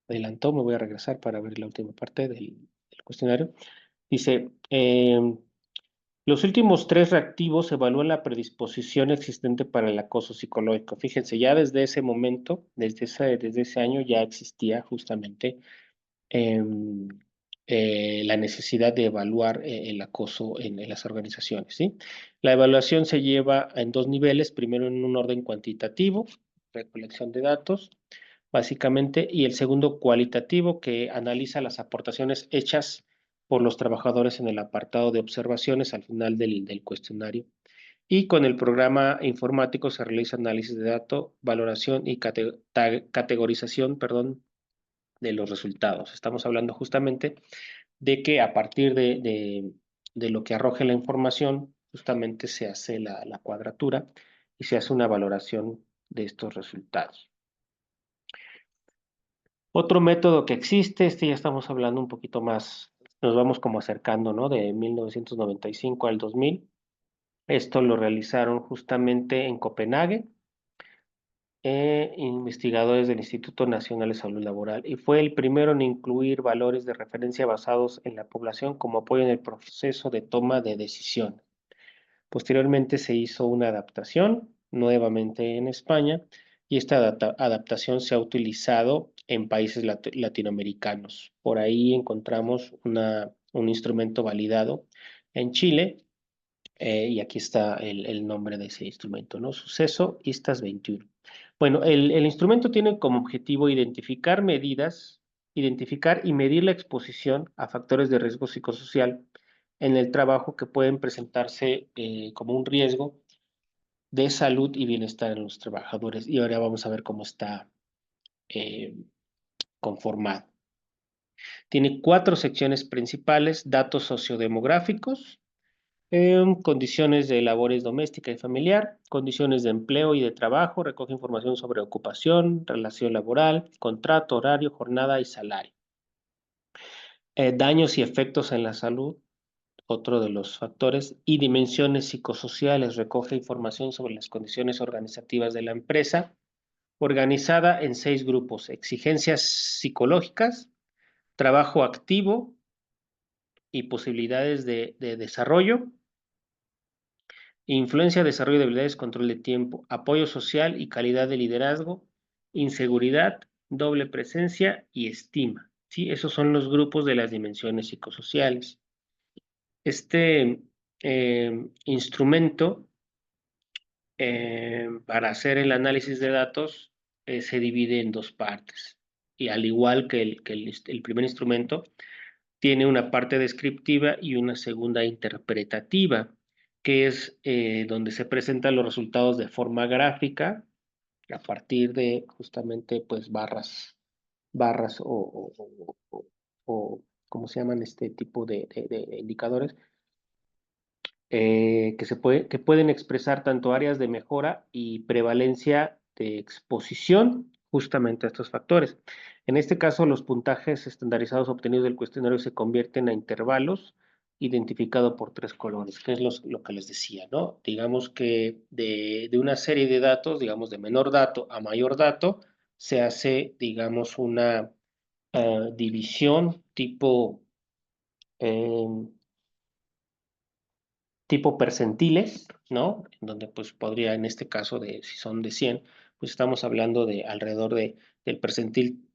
[SPEAKER 1] adelantó, me voy a regresar para ver la última parte del cuestionario. Dice, los últimos 3 reactivos evalúan la predisposición existente para el acoso psicológico. Fíjense, ya desde ese momento, desde ese año ya existía justamente em, la necesidad de evaluar el acoso en las organizaciones, ¿sí? La evaluación se lleva en 2 niveles, primero en un orden cuantitativo, recolección de datos, básicamente, y el segundo cualitativo, que analiza las aportaciones hechas por los trabajadores en el apartado de observaciones al final del cuestionario. Y con el programa informático se realiza análisis de datos, valoración y categorización, perdón, de los resultados. Estamos hablando justamente de que a partir de lo que arroje la información, justamente se hace la cuadratura y se hace una valoración de estos resultados. Otro método que existe, ya estamos hablando un poquito más, nos vamos como acercando, ¿no? De 1995 al 2000. Esto lo realizaron justamente en Copenhague, investigadores del Instituto Nacional de Salud Laboral, y fue el primero en incluir valores de referencia basados en la población como apoyo en el proceso de toma de decisión. Posteriormente se hizo una adaptación, nuevamente en España, y esta adaptación se ha utilizado en países latinoamericanos. Por ahí encontramos un instrumento validado en Chile, y aquí está el nombre de ese instrumento, ¿no? Suceso ISTAS 21. Bueno, el instrumento tiene como objetivo identificar y medir la exposición a factores de riesgo psicosocial en el trabajo que pueden presentarse como un riesgo de salud y bienestar en los trabajadores. Y ahora vamos a ver cómo está eh, conformado. Tiene 4 secciones principales: datos sociodemográficos, condiciones de labores doméstica y familiar, condiciones de empleo y de trabajo, recoge información sobre ocupación, relación laboral, contrato, horario, jornada y salario. Daños y efectos en la salud, otro de los factores, y dimensiones psicosociales, recoge información sobre las condiciones organizativas de la empresa, organizada en 6 grupos: exigencias psicológicas, trabajo activo y posibilidades de desarrollo, influencia, desarrollo de habilidades, control de tiempo, apoyo social y calidad de liderazgo, inseguridad, doble presencia y estima. ¿Sí? Esos son los grupos de las dimensiones psicosociales. Este instrumento para hacer el análisis de datos se divide en 2 partes. Y al igual que el primer instrumento, tiene una parte descriptiva y una segunda interpretativa, que es donde se presentan los resultados de forma gráfica a partir de justamente pues barras o ¿cómo se llaman este tipo de indicadores? Que pueden expresar tanto áreas de mejora y prevalencia de exposición justamente a estos factores. En este caso, los puntajes estandarizados obtenidos del cuestionario se convierten a intervalos identificados por 3 colores, que es lo que les decía, ¿no? Digamos que de una serie de datos, digamos de menor dato a mayor dato, se hace, digamos, una división eh, tipo percentiles, ¿no? En donde pues podría, en este caso, si son de 100, pues estamos hablando de alrededor del percentil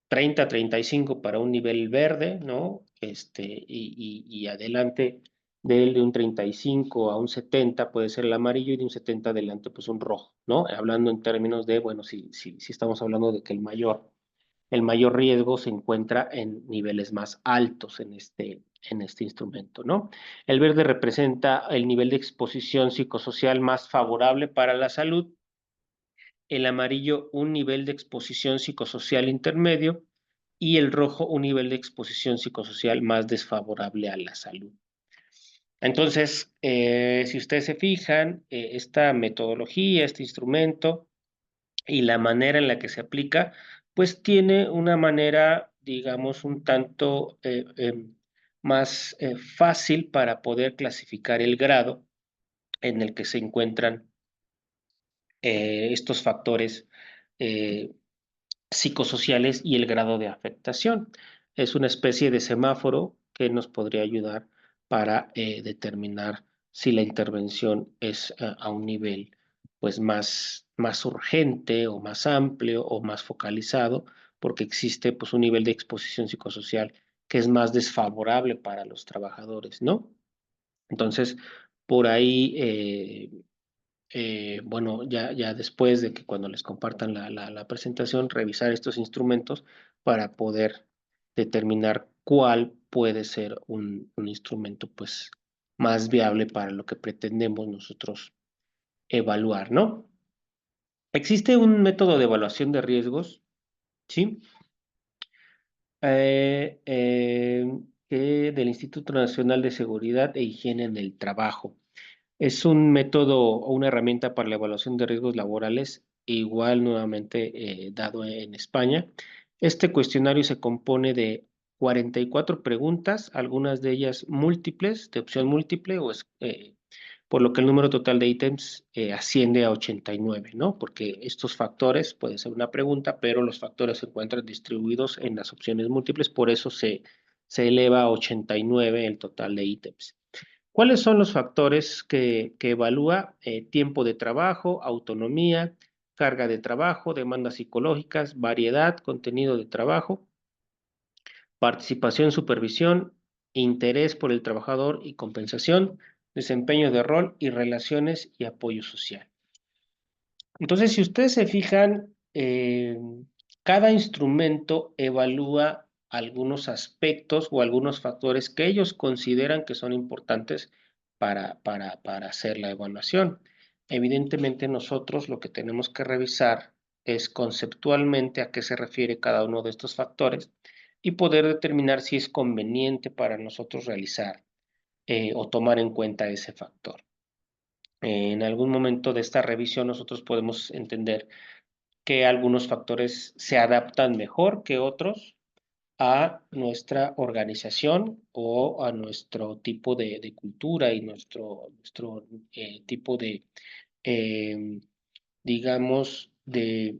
[SPEAKER 1] 30, 35 para un nivel verde, ¿no? Y adelante de él de un 35 a un 70 puede ser el amarillo, y de un 70 adelante pues un rojo, ¿no? Hablando en términos de, bueno, si estamos hablando de que el mayor riesgo se encuentra en niveles más altos en este instrumento, ¿no? El verde representa el nivel de exposición psicosocial más favorable para la salud, el amarillo un nivel de exposición psicosocial intermedio y el rojo un nivel de exposición psicosocial más desfavorable a la salud. Entonces, si ustedes se fijan, esta metodología, este instrumento, y la manera en la que se aplica, pues tiene una manera, digamos, un tanto más fácil para poder clasificar el grado en el que se encuentran estos factores eh, psicosociales y el grado de afectación. Es una especie de semáforo que nos podría ayudar para determinar si la intervención es a un nivel pues más urgente o más amplio o más focalizado, porque existe pues un nivel de exposición psicosocial que es más desfavorable para los trabajadores, ¿no? Entonces, por ahí bueno, ya después de que cuando les compartan la presentación, revisar estos instrumentos para poder determinar cuál puede ser un instrumento pues más viable para lo que pretendemos nosotros evaluar, ¿no? Existe un método de evaluación de riesgos, ¿sí? Eh, eh, del Instituto Nacional de Seguridad e Higiene en el Trabajo. Es un método o una herramienta para la evaluación de riesgos laborales, igual nuevamente dado en España. Este cuestionario se compone de 44 preguntas, algunas de ellas múltiples, de opción múltiple, por lo que el número total de ítems asciende a 89, ¿no? Porque estos factores, puede ser una pregunta, pero los factores se encuentran distribuidos en las opciones múltiples, por eso se eleva a 89 el total de ítems. ¿Cuáles son los factores que evalúa? Tiempo de trabajo, autonomía, carga de trabajo, demandas psicológicas, variedad, contenido de trabajo, participación, supervisión, interés por el trabajador y compensación, desempeño de rol y relaciones y apoyo social. Entonces, si ustedes se fijan, cada instrumento evalúa algunos aspectos o algunos factores que ellos consideran que son importantes para hacer la evaluación. Evidentemente, nosotros lo que tenemos que revisar es conceptualmente a qué se refiere cada uno de estos factores y poder determinar si es conveniente para nosotros realizar o tomar en cuenta ese factor. En algún momento de esta revisión nosotros podemos entender que algunos factores se adaptan mejor que otros a nuestra organización o a nuestro tipo de cultura y nuestro tipo eh, digamos, de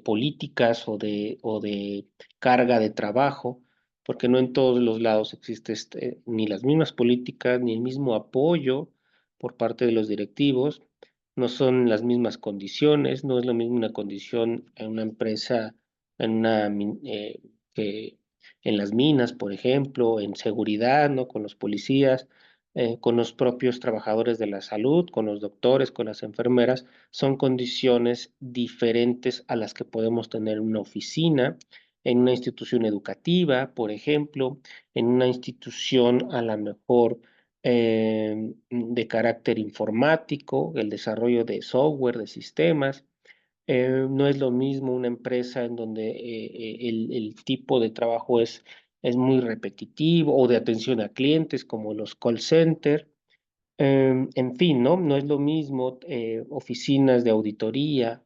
[SPEAKER 1] políticas o de carga de trabajo, porque no en todos los lados existe ni las mismas políticas, ni el mismo apoyo por parte de los directivos, no son las mismas condiciones, no es lo mismo una condición en una empresa, en una, que en las minas, por ejemplo, en seguridad, ¿no? Con los policías, con los propios trabajadores de la salud, con los doctores, con las enfermeras, son condiciones diferentes a las que podemos tener en una oficina, en una institución educativa, por ejemplo, en una institución a lo mejor de carácter informático, el desarrollo de software, de sistemas. No es lo mismo una empresa en donde el tipo de trabajo es muy repetitivo o de atención a clientes como los call centers. En fin, ¿no? No es lo mismo oficinas de auditoría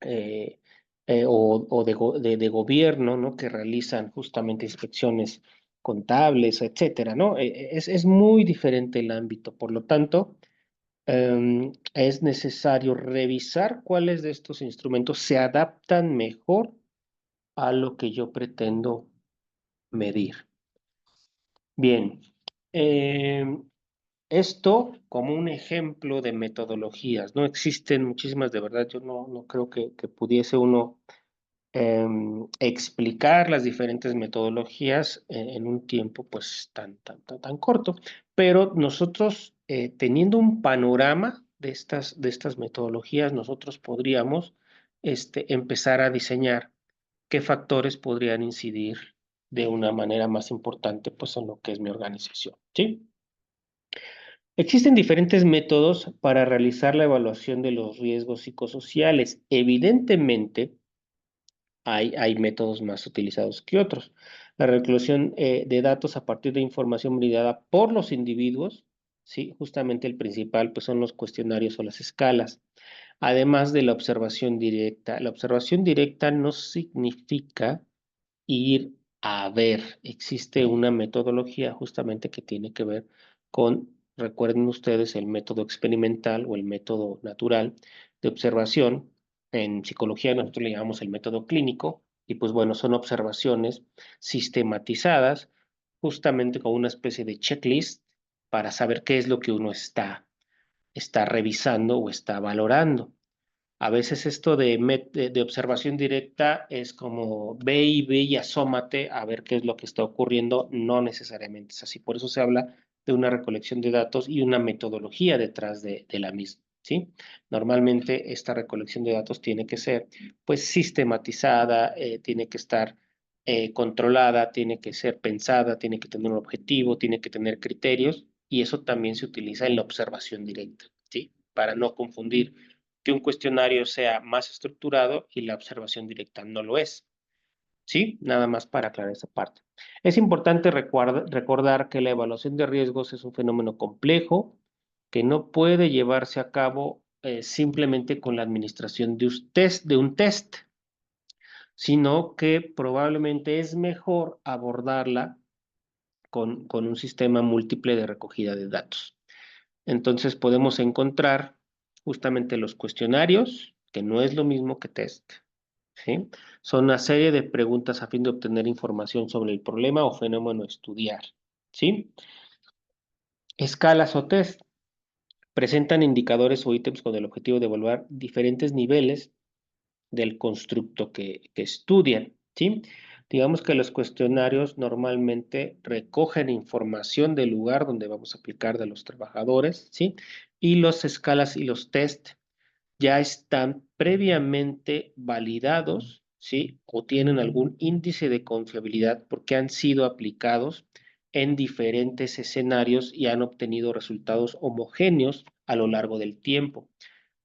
[SPEAKER 1] eh, o de gobierno, ¿no? Que realizan justamente inspecciones contables, etcétera, ¿no? Es muy diferente el ámbito. Por lo tanto, es necesario revisar cuáles de estos instrumentos se adaptan mejor a lo que yo pretendo medir. Bien. Esto como un ejemplo de metodologías, ¿no? Existen muchísimas, de verdad, yo no creo que pudiese uno explicar las diferentes metodologías en un tiempo pues tan corto, pero nosotros teniendo un panorama de estas metodologías, nosotros podríamos empezar a diseñar qué factores podrían incidir de una manera más importante pues en lo que es mi organización, ¿sí? Existen diferentes métodos para realizar la evaluación de los riesgos psicosociales. Evidentemente, hay métodos más utilizados que otros. La recolección de datos a partir de información brindada por los individuos, sí, justamente el principal, pues son los cuestionarios o las escalas, además de la observación directa. La observación directa no significa ir a ver. Existe una metodología justamente que tiene que ver con, recuerden ustedes, el método experimental o el método natural de observación. En psicología nosotros le llamamos el método clínico y pues bueno, son observaciones sistematizadas justamente con una especie de checklist para saber qué es lo que uno está revisando o está valorando. A veces esto de observación directa es como ve y asómate a ver qué es lo que está ocurriendo. No necesariamente es así. Por eso se habla de una recolección de datos y una metodología detrás de la misma, ¿sí? Normalmente esta recolección de datos tiene que ser pues sistematizada, tiene que estar controlada, tiene que ser pensada, tiene que tener un objetivo, tiene que tener criterios y eso también se utiliza en la observación directa, ¿sí? Para no confundir que un cuestionario sea más estructurado y la observación directa no lo es. ¿Sí? Nada más para aclarar esa parte. Es importante recordar que la evaluación de riesgos es un fenómeno complejo que no puede llevarse a cabo simplemente con la administración de un test, sino que probablemente es mejor abordarla con un sistema múltiple de recogida de datos. Entonces podemos encontrar justamente los cuestionarios, que no es lo mismo que test, ¿sí? Son una serie de preguntas a fin de obtener información sobre el problema o fenómeno a estudiar, ¿sí? Escalas o test. presentan indicadores o ítems con el objetivo de evaluar diferentes niveles del constructo que estudian, ¿sí? Digamos que los cuestionarios normalmente recogen información del lugar donde vamos a aplicar de los trabajadores, ¿sí? Y las escalas y los test ya están previamente validados, ¿sí? O tienen algún índice de confiabilidad porque han sido aplicados en diferentes escenarios y han obtenido resultados homogéneos a lo largo del tiempo.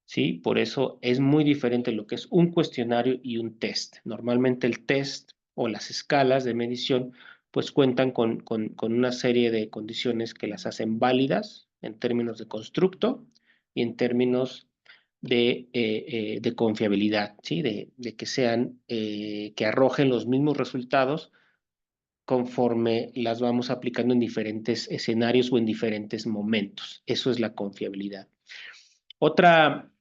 [SPEAKER 1] ¿Sí? Por eso es muy diferente lo que es un cuestionario y un test. Normalmente el test o las escalas de medición pues cuentan con una serie de condiciones que las hacen válidas en términos de constructo y en términos de confiabilidad, ¿sí? De que sean, que arrojen los mismos resultados conforme las vamos aplicando en diferentes escenarios o en diferentes momentos. Eso es la confiabilidad. Otra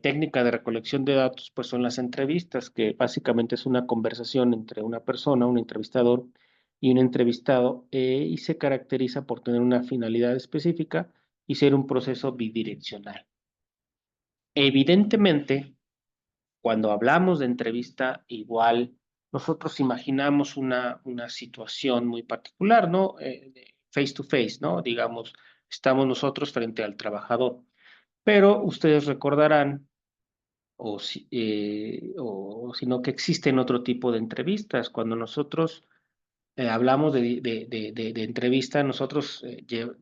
[SPEAKER 1] técnica de recolección de datos, pues son las entrevistas, que básicamente es una conversación entre una persona, un entrevistador y un entrevistado, y se caracteriza por tener una finalidad específica y ser un proceso bidireccional. Evidentemente, cuando hablamos de entrevista, igual nosotros imaginamos una situación muy particular, ¿no? Face to face, ¿no? Digamos, estamos nosotros frente al trabajador. Pero ustedes recordarán, o sino que existen otro tipo de entrevistas. Cuando nosotros hablamos de entrevista, nosotros,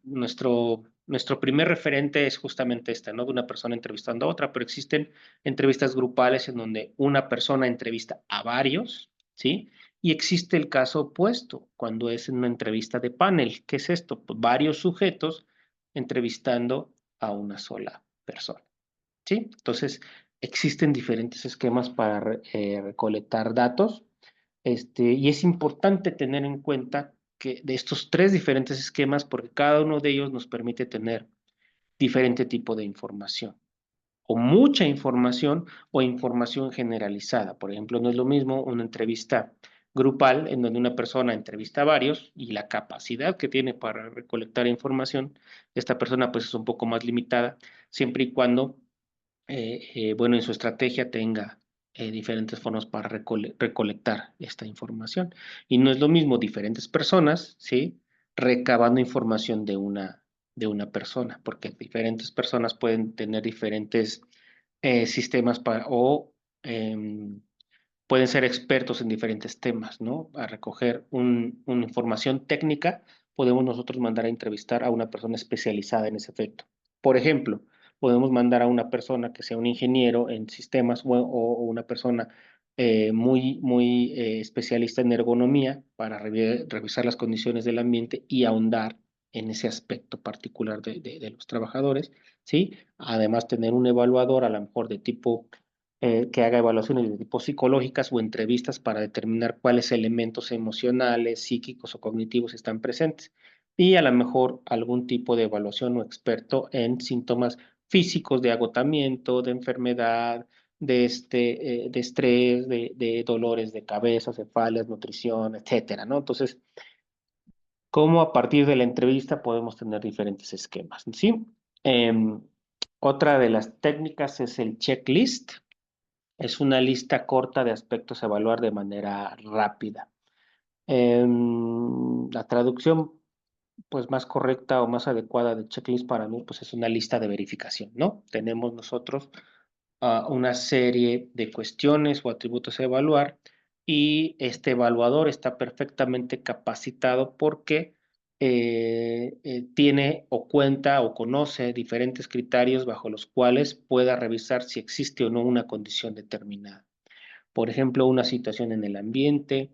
[SPEAKER 1] nuestro primer referente es justamente esta, ¿no? De una persona entrevistando a otra, pero existen entrevistas grupales en donde una persona entrevista a varios, ¿sí? Y existe el caso opuesto, cuando es una entrevista de panel. ¿Qué es esto? Pues varios sujetos entrevistando a una sola persona. ¿Sí? Entonces, existen diferentes esquemas para recolectar datos, y es importante tener en cuenta que de estos tres diferentes esquemas, porque cada uno de ellos nos permite tener diferente tipo de información, o mucha información o información generalizada. Por ejemplo, no es lo mismo una entrevista grupal en donde una persona entrevista a varios y la capacidad que tiene para recolectar información, esta persona pues es un poco más limitada, siempre y cuando bueno, en su estrategia tenga diferentes formas para recolectar esta información. Y no es lo mismo diferentes personas, ¿sí? Recabando información de una persona, porque diferentes personas pueden tener diferentes sistemas o em, pueden ser expertos en diferentes temas, ¿no? A recoger una información técnica, podemos nosotros mandar a entrevistar a una persona especializada en ese efecto. Por ejemplo, podemos mandar a una persona que sea un ingeniero en sistemas o una persona muy especialista en ergonomía para revisar las condiciones del ambiente y ahondar en ese aspecto particular de los trabajadores, ¿sí? Además, tener un evaluador a lo mejor de tipo que haga evaluaciones de tipo psicológicas o entrevistas para determinar cuáles elementos emocionales, psíquicos o cognitivos están presentes. Y a lo mejor algún tipo de evaluación o experto en síntomas físicos de agotamiento, de enfermedad, de estrés, de dolores de cabeza, cefaleas, nutrición, etcétera, ¿no? Entonces, ¿cómo a partir de la entrevista podemos tener diferentes esquemas? ¿Sí? Em, Otra de las técnicas es el checklist. Es una lista corta de aspectos a evaluar de manera rápida. La traducción pues más correcta o más adecuada de checklist para mí pues es una lista de verificación, ¿no? Tenemos nosotros una serie de cuestiones o atributos a evaluar y este evaluador está perfectamente capacitado porque tiene o cuenta o conoce diferentes criterios bajo los cuales pueda revisar si existe o no una condición determinada. Por ejemplo, una situación en el ambiente,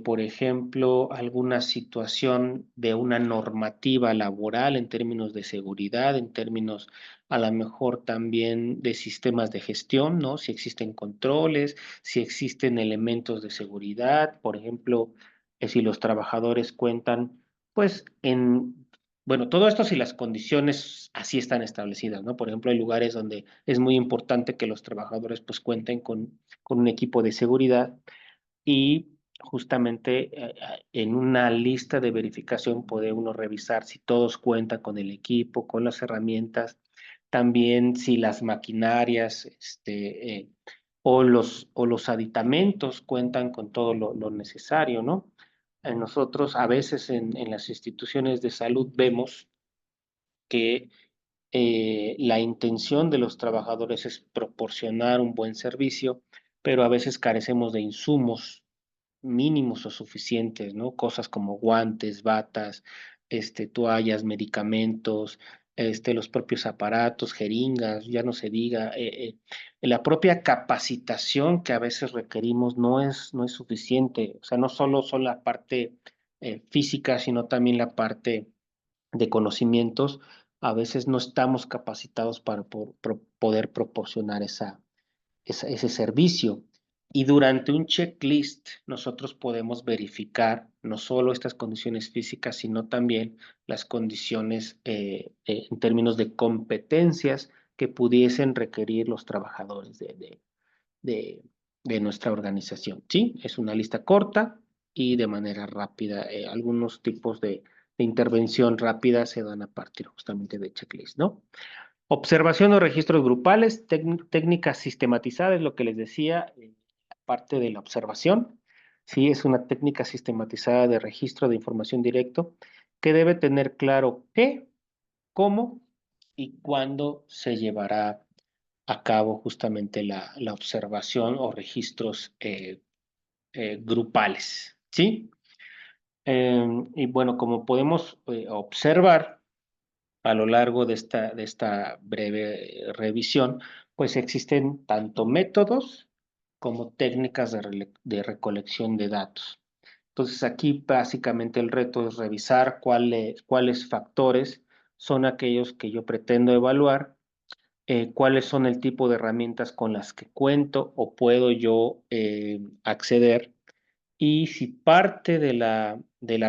[SPEAKER 1] por ejemplo, alguna situación de una normativa laboral en términos de seguridad, en términos a lo mejor también de sistemas de gestión, ¿no? Si existen controles, si existen elementos de seguridad, por ejemplo, si los trabajadores cuentan, pues bueno, todo esto si las condiciones así están establecidas, ¿no? Por ejemplo, hay lugares donde es muy importante que los trabajadores pues cuenten con un equipo de seguridad y justamente en una lista de verificación puede uno revisar si todos cuentan con el equipo, con las herramientas, también si las maquinarias o los aditamentos cuentan con todo lo necesario, ¿no? Nosotros a veces en las instituciones de salud vemos que la intención de los trabajadores es proporcionar un buen servicio, pero a veces carecemos de insumos mínimos o suficientes, ¿no? Cosas como guantes, batas, toallas, medicamentos, los propios aparatos, jeringas, ya no se diga, la propia capacitación que a veces requerimos no es suficiente, o sea, no solo son la parte física, sino también la parte de conocimientos, a veces no estamos capacitados para poder proporcionar ese servicio. Y durante un checklist nosotros podemos verificar no solo estas condiciones físicas, sino también las condiciones en términos de competencias que pudiesen requerir los trabajadores de, de nuestra organización. ¿Sí? Es una lista corta y de manera rápida. Algunos tipos de intervención rápida se dan a partir justamente de checklist, ¿no? Observación o registros grupales, técnicas sistematizadas, es lo que les decía, parte de la observación. Sí, es una técnica sistematizada de registro de información directo que debe tener claro qué, cómo y cuándo se llevará a cabo justamente la observación o registros grupales. ¿Sí? Y bueno, como podemos observar, a lo largo de esta breve revisión, pues existen tanto métodos como técnicas de recolección de datos. Entonces aquí básicamente el reto es revisar cuáles factores son aquellos que yo pretendo evaluar, cuáles son el tipo de herramientas con las que cuento o puedo yo acceder y si parte de la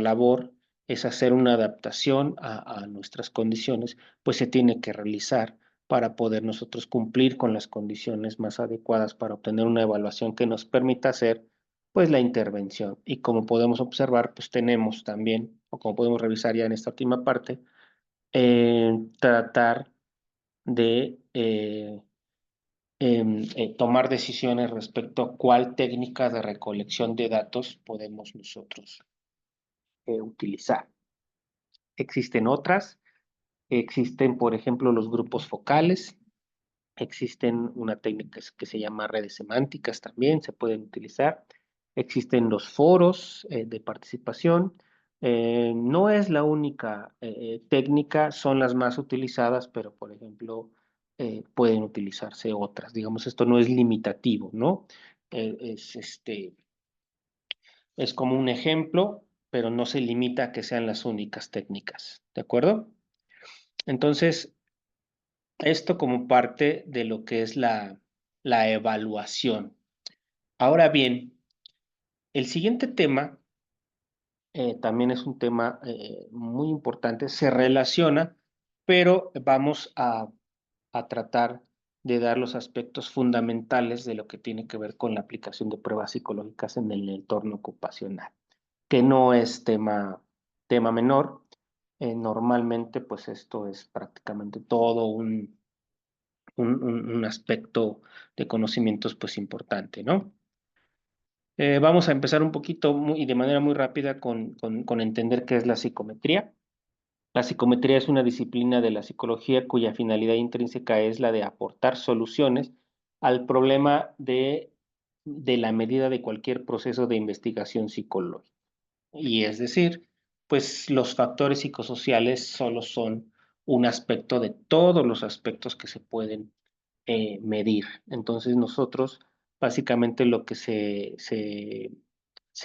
[SPEAKER 1] labor es hacer una adaptación a nuestras condiciones, pues se tiene que realizar para poder nosotros cumplir con las condiciones más adecuadas para obtener una evaluación que nos permita hacer pues la intervención. Y como podemos observar, pues tenemos también, o como podemos revisar ya en esta última parte, tratar de tomar decisiones respecto a cuál técnica de recolección de datos podemos nosotros utilizar. Existen otras, existen, por ejemplo, los grupos focales, existen una técnica que se llama redes semánticas también, se pueden utilizar, existen los foros de participación, no es la única técnica, son las más utilizadas, pero por ejemplo, pueden utilizarse otras, digamos, esto no es limitativo, ¿no? Es es como un ejemplo, pero no se limita a que sean las únicas técnicas, ¿de acuerdo? Entonces, esto como parte de lo que es la evaluación. Ahora bien, el siguiente tema también es un tema muy importante, se relaciona, pero vamos a tratar de dar los aspectos fundamentales de lo que tiene que ver con la aplicación de pruebas psicológicas en el entorno ocupacional, que no es tema menor. Normalmente, pues esto es prácticamente todo un aspecto de conocimientos pues importante, ¿no? Vamos a empezar un poquito y de manera muy rápida con entender qué es la psicometría. La psicometría es una disciplina de la psicología cuya finalidad intrínseca es la de aportar soluciones al problema de la medida de cualquier proceso de investigación psicológica. Y es decir, pues los factores psicosociales solo son un aspecto de todos los aspectos que se pueden medir. Entonces nosotros, básicamente lo que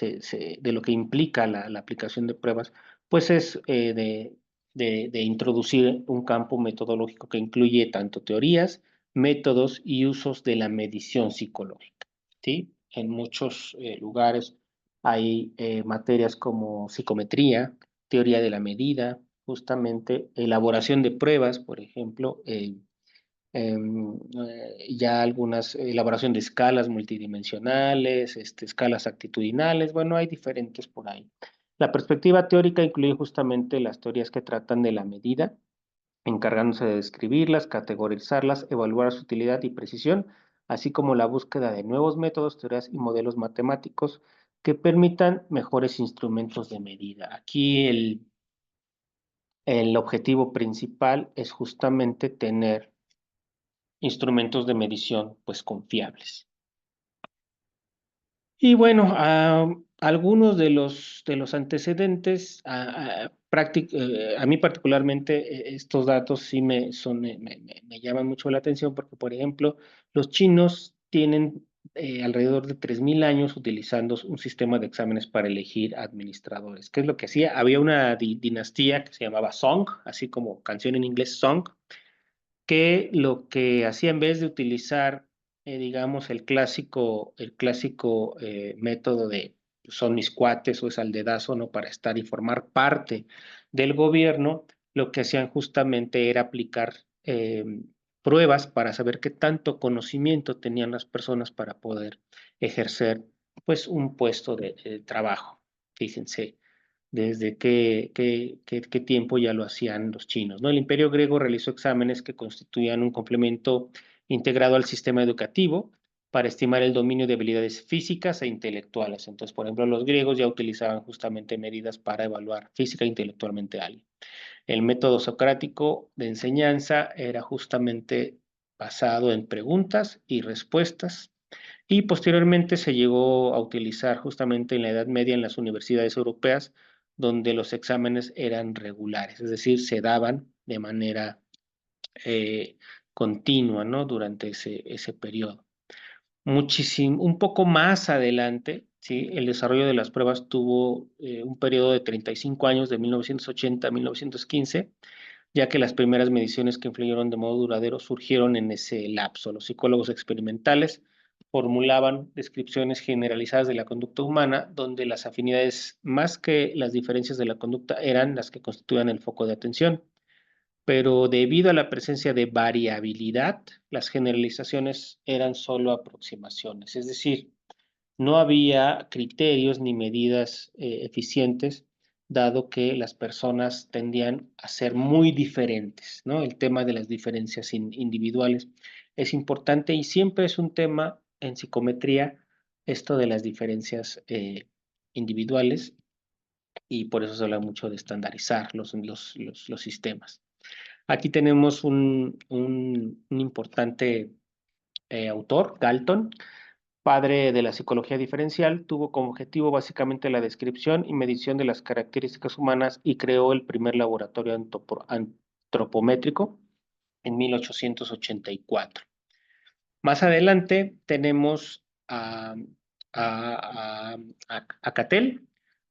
[SPEAKER 1] de lo que implica la aplicación de pruebas, pues es de introducir un campo metodológico que incluye tanto teorías, métodos y usos de la medición psicológica, ¿sí? En muchos lugares hay materias como psicometría, teoría de la medida, justamente elaboración de pruebas, por ejemplo, ya algunas elaboración de escalas multidimensionales, escalas actitudinales, bueno, hay diferentes por ahí. La perspectiva teórica incluye justamente las teorías que tratan de la medida, encargándose de describirlas, categorizarlas, evaluar su utilidad y precisión, así como la búsqueda de nuevos métodos, teorías y modelos matemáticos que permitan mejores instrumentos de medida. Aquí el objetivo principal es justamente tener instrumentos de medición pues confiables. Y bueno, algunos de los antecedentes, a mí particularmente estos datos sí me llaman mucho la atención porque, por ejemplo, los chinos tienen alrededor de 3.000 años utilizando un sistema de exámenes para elegir administradores. ¿Qué es lo que hacía? Había una dinastía que se llamaba Song, así como canción en inglés Song, que lo que hacía en vez de utilizar, digamos, el clásico método de pues, son mis cuates o es al dedazo, ¿no? Para estar y formar parte del gobierno, lo que hacían justamente era aplicar pruebas para saber qué tanto conocimiento tenían las personas para poder ejercer, pues, un puesto de trabajo. Fíjense desde qué tiempo ya lo hacían los chinos, ¿no? El Imperio griego realizó exámenes que constituían un complemento integrado al sistema educativo para estimar el dominio de habilidades físicas e intelectuales. Entonces, por ejemplo, los griegos ya utilizaban justamente medidas para evaluar física e intelectualmente a alguien. El método socrático de enseñanza era justamente basado en preguntas y respuestas y posteriormente se llegó a utilizar justamente en la Edad Media en las universidades europeas, donde los exámenes eran regulares, es decir, se daban de manera eh, continua, ¿no? Durante ese periodo. Muchísimo, un poco más adelante, ¿sí? El desarrollo de las pruebas tuvo un periodo de 35 años, de 1980 a 1915, ya que las primeras mediciones que influyeron de modo duradero surgieron en ese lapso. Los psicólogos experimentales formulaban descripciones generalizadas de la conducta humana, donde las afinidades más que las diferencias de la conducta eran las que constituían el foco de atención. Pero debido a la presencia de variabilidad, las generalizaciones eran solo aproximaciones, es decir, no había criterios ni medidas eficientes, dado que las personas tendían a ser muy diferentes, ¿no? El tema de las diferencias individuales es importante y siempre es un tema en psicometría esto de las diferencias individuales y por eso se habla mucho de estandarizar los sistemas. Aquí tenemos un importante autor, Galton, padre de la psicología diferencial, tuvo como objetivo básicamente la descripción y medición de las características humanas y creó el primer laboratorio antropométrico en 1884. Más adelante tenemos a Cattell,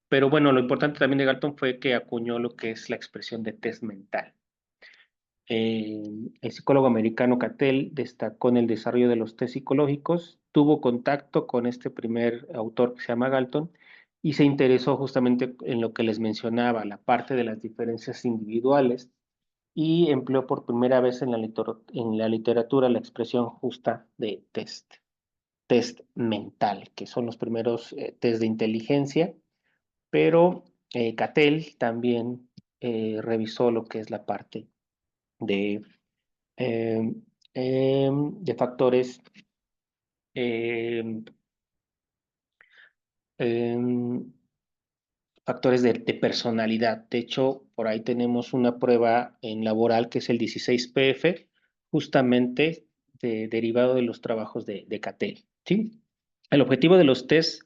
[SPEAKER 1] pero bueno, lo importante también de Galton fue que acuñó lo que es la expresión de test mental. El psicólogo americano Cattell destacó en el desarrollo de los test psicológicos, tuvo contacto con este primer autor que se llama Galton y se interesó justamente en lo que les mencionaba, la parte de las diferencias individuales y empleó por primera vez en la literatura la expresión justa de test mental, que son los primeros test de inteligencia, pero Cattell también revisó lo que es la parte de eh, de factores eh, eh, factores de personalidad. De hecho, por ahí tenemos una prueba en laboral que es el 16PF, justamente derivado de los trabajos de Cattell, ¿sí? El objetivo de los test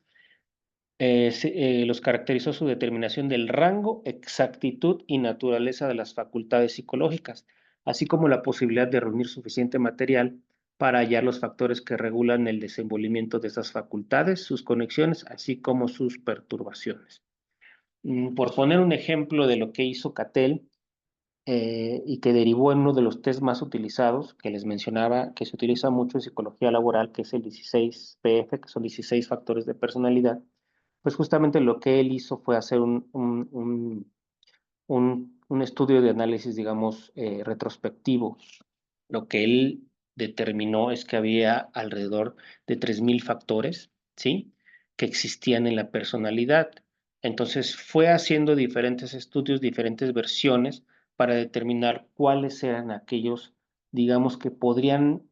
[SPEAKER 1] los caracterizó su determinación del rango, exactitud y naturaleza de las facultades psicológicas, así como la posibilidad de reunir suficiente material para hallar los factores que regulan el desenvolvimiento de esas facultades, sus conexiones, así como sus perturbaciones. Por poner un ejemplo de lo que hizo Cattell y que derivó en uno de los test más utilizados, que les mencionaba, que se utiliza mucho en psicología laboral, que es el 16PF, que son 16 factores de personalidad, pues justamente lo que él hizo fue hacer un estudio de análisis, digamos, retrospectivo Lo que él determinó es que había alrededor de 3.000 factores, ¿sí? Que existían en la personalidad. Entonces fue haciendo diferentes estudios, diferentes versiones para determinar cuáles eran aquellos, digamos, que podrían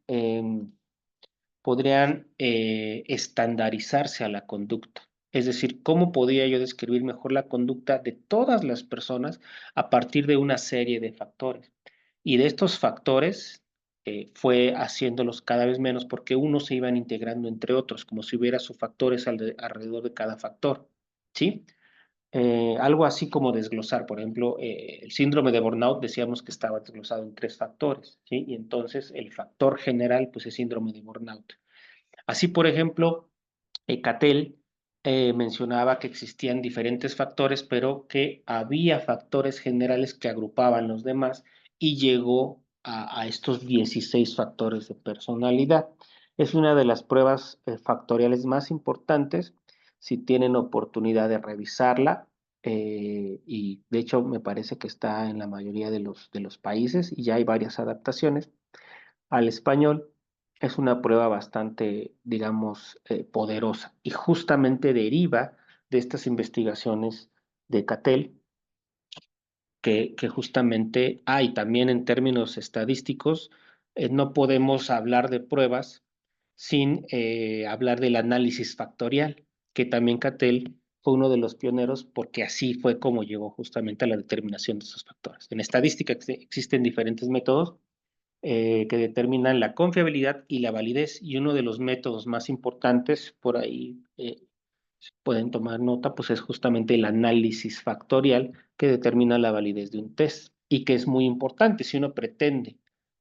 [SPEAKER 1] estandarizarse a la conducta. Es decir, cómo podía yo describir mejor la conducta de todas las personas a partir de una serie de factores. Y de estos factores fue haciéndolos cada vez menos porque unos se iban integrando entre otros, como si hubiera subfactores alrededor de cada factor. ¿Sí? Algo así como desglosar, por ejemplo, el síndrome de burnout decíamos que estaba desglosado en 3 factores, ¿sí? Y entonces el factor general, pues es síndrome de burnout. Así, por ejemplo, Cattell mencionaba que existían diferentes factores, pero que había factores generales que agrupaban los demás y llegó a estos 16 factores de personalidad. Es una de las pruebas factoriales más importantes. Si tienen oportunidad de revisarla, y de hecho me parece que está en la mayoría de los países y ya hay varias adaptaciones al español, es una prueba bastante, digamos, poderosa y justamente deriva de estas investigaciones de Cattell, que justamente hay también en términos estadísticos, no podemos hablar de pruebas sin hablar del análisis factorial, que también Cattell fue uno de los pioneros porque así fue como llegó justamente a la determinación de esos factores. En estadística existen diferentes métodos que determinan la confiabilidad y la validez. Y uno de los métodos más importantes, por ahí pueden tomar nota, pues es justamente el análisis factorial que determina la validez de un test y que es muy importante si uno pretende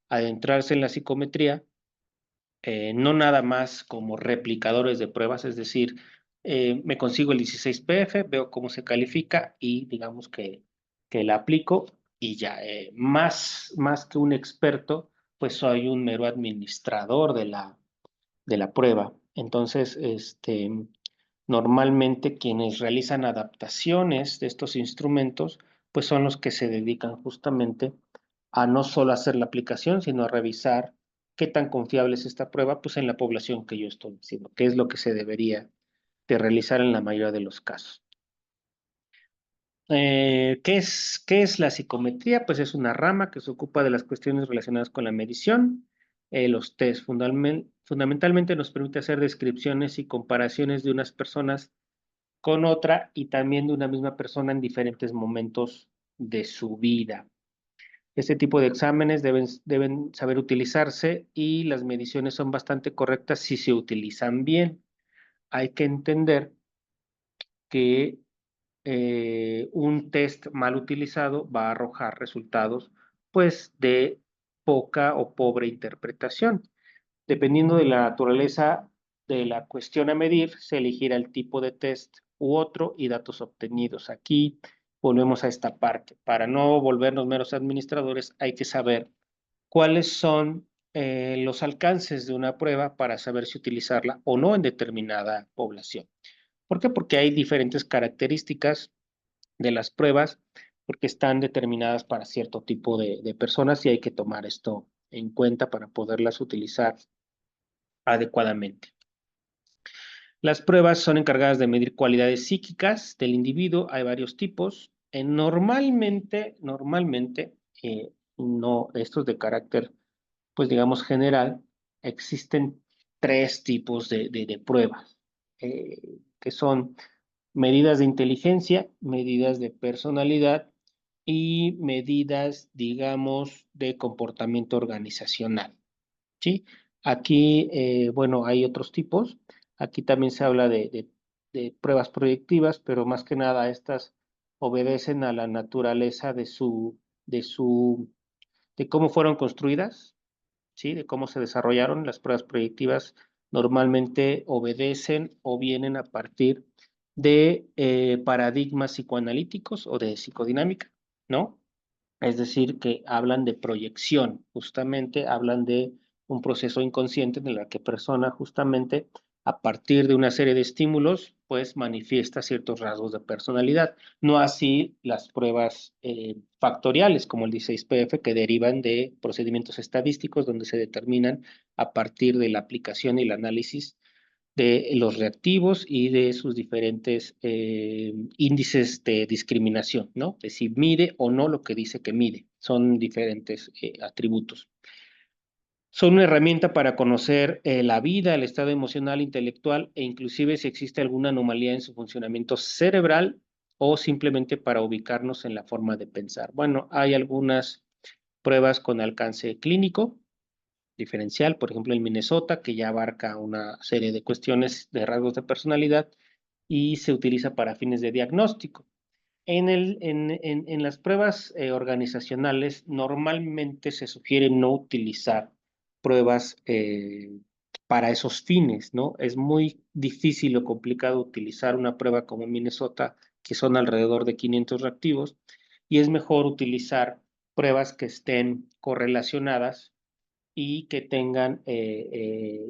[SPEAKER 1] adentrarse en la psicometría, no nada más como replicadores de pruebas, es decir, me consigo el 16PF, veo cómo se califica y digamos que la aplico y ya, más que un experto, pues soy un mero administrador de la prueba. Entonces, normalmente quienes realizan adaptaciones de estos instrumentos, pues son los que se dedican justamente a no solo hacer la aplicación, sino a revisar qué tan confiable es esta prueba, pues en la población que yo estoy diciendo, qué es lo que se debería de realizar en la mayoría de los casos. ¿Qué es la psicometría? Pues es una rama que se ocupa de las cuestiones relacionadas con la medición. Los test fundamentalmente nos permite hacer descripciones y comparaciones de unas personas con otra y también de una misma persona en diferentes momentos de su vida. Este tipo de exámenes deben saber utilizarse y las mediciones son bastante correctas si se utilizan bien. Hay que entender que un test mal utilizado va a arrojar resultados pues de poca o pobre interpretación. Dependiendo de la naturaleza de la cuestión a medir, se elegirá el tipo de test u otro y datos obtenidos. Aquí volvemos a esta parte. Para no volvernos meros administradores, hay que saber cuáles son los alcances de una prueba para saber si utilizarla o no en determinada población. ¿Por qué? Porque hay diferentes características de las pruebas, porque están determinadas para cierto tipo de personas y hay que tomar esto en cuenta para poderlas utilizar adecuadamente. Las pruebas son encargadas de medir cualidades psíquicas del individuo. Hay varios tipos. Normalmente, no, estos de carácter, pues digamos general, existen 3 tipos de pruebas, que son medidas de inteligencia, medidas de personalidad y medidas, digamos, de comportamiento organizacional. ¿Sí? Aquí, bueno, hay otros tipos. Aquí también se habla de pruebas proyectivas, pero más que nada estas obedecen a la naturaleza de cómo fueron construidas, ¿sí? De cómo se desarrollaron. Las pruebas proyectivas normalmente obedecen o vienen a partir de paradigmas psicoanalíticos o de psicodinámica, ¿no? Es decir, que hablan de proyección, justamente hablan de un proceso inconsciente en el que persona justamente a partir de una serie de estímulos, pues manifiesta ciertos rasgos de personalidad. No así las pruebas factoriales, como el 16PF, que derivan de procedimientos estadísticos donde se determinan a partir de la aplicación y el análisis de los reactivos y de sus diferentes índices de discriminación, ¿no? De si mide o no lo que dice que mide. Son diferentes atributos. Son una herramienta para conocer la vida, el estado emocional, intelectual e inclusive si existe alguna anomalía en su funcionamiento cerebral o simplemente para ubicarnos en la forma de pensar. Bueno, hay algunas pruebas con alcance clínico diferencial, por ejemplo, en Minnesota, que ya abarca una serie de cuestiones de rasgos de personalidad y se utiliza para fines de diagnóstico. En las pruebas organizacionales, normalmente se sugiere no utilizar pruebas para esos fines, ¿no? Es muy difícil o complicado utilizar una prueba como Minnesota, que son alrededor de 500 reactivos, y es mejor utilizar pruebas que estén correlacionadas y que tengan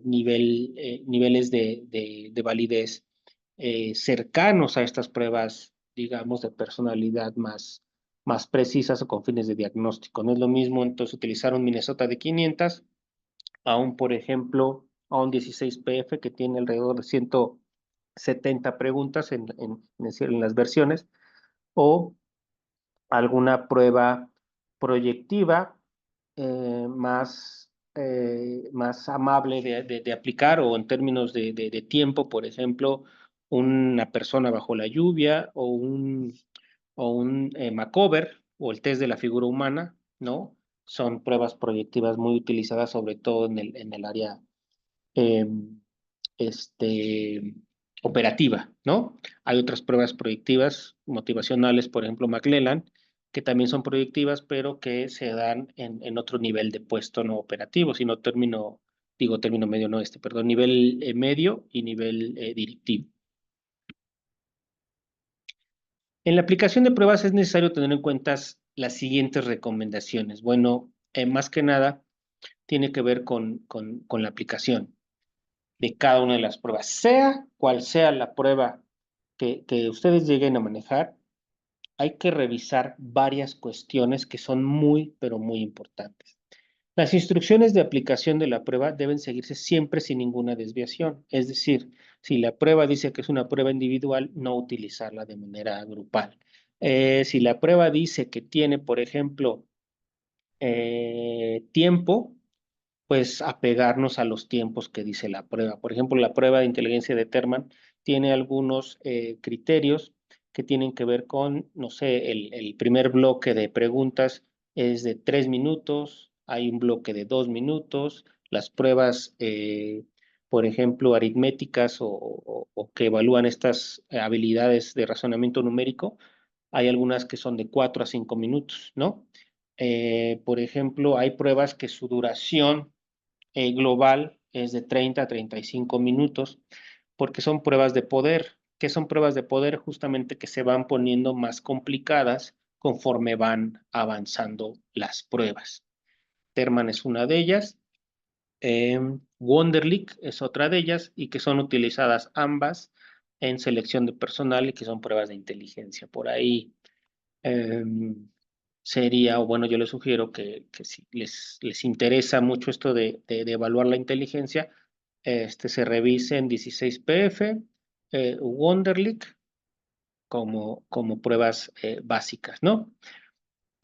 [SPEAKER 1] niveles de validez cercanos a estas pruebas, digamos, de personalidad más precisas o con fines de diagnóstico. No es lo mismo entonces utilizar un Minnesota de 500 a un, por ejemplo, a un 16PF que tiene alrededor de 170 preguntas en las versiones, o alguna prueba proyectiva más amable de aplicar o en términos de tiempo, por ejemplo, una persona bajo la lluvia o un Macover o el test de la figura humana, ¿no? Son pruebas proyectivas muy utilizadas sobre todo en el área eh, este, operativa, ¿no? Hay otras pruebas proyectivas, motivacionales, por ejemplo, McClellan, que también son proyectivas, pero que se dan en otro nivel de puesto no operativo, sino término medio, no perdón, nivel medio y nivel directivo. En la aplicación de pruebas es necesario tener en cuenta las siguientes recomendaciones. Bueno, más que nada, tiene que ver con la aplicación de cada una de las pruebas, sea cual sea la prueba que ustedes lleguen a manejar, hay que revisar varias cuestiones que son muy, pero muy importantes. Las instrucciones de aplicación de la prueba deben seguirse siempre sin ninguna desviación. Es decir, si la prueba dice que es una prueba individual, no utilizarla de manera grupal. Si la prueba dice que tiene, por ejemplo, tiempo, pues apegarnos a los tiempos que dice la prueba. Por ejemplo, la prueba de inteligencia de Terman tiene algunos criterios que tienen que ver con, no sé, el primer bloque de preguntas es de 3 minutos, hay un bloque de 2 minutos, las pruebas, por ejemplo, aritméticas o que evalúan estas habilidades de razonamiento numérico, hay algunas que son de 4 a 5 minutos, ¿no? Por ejemplo, hay pruebas que su duración global es de 30 a 35 minutos, porque son pruebas de poder. ¿Qué son pruebas de poder? Justamente que se van poniendo más complicadas conforme van avanzando las pruebas. Terman es una de ellas, Wonderlic es otra de ellas, y que son utilizadas ambas en selección de personal y que son pruebas de inteligencia. Por ahí sería, o bueno, yo les sugiero que si les interesa mucho esto de evaluar la inteligencia, se revisen 16PF, Wonderlic como pruebas básicas, ¿no?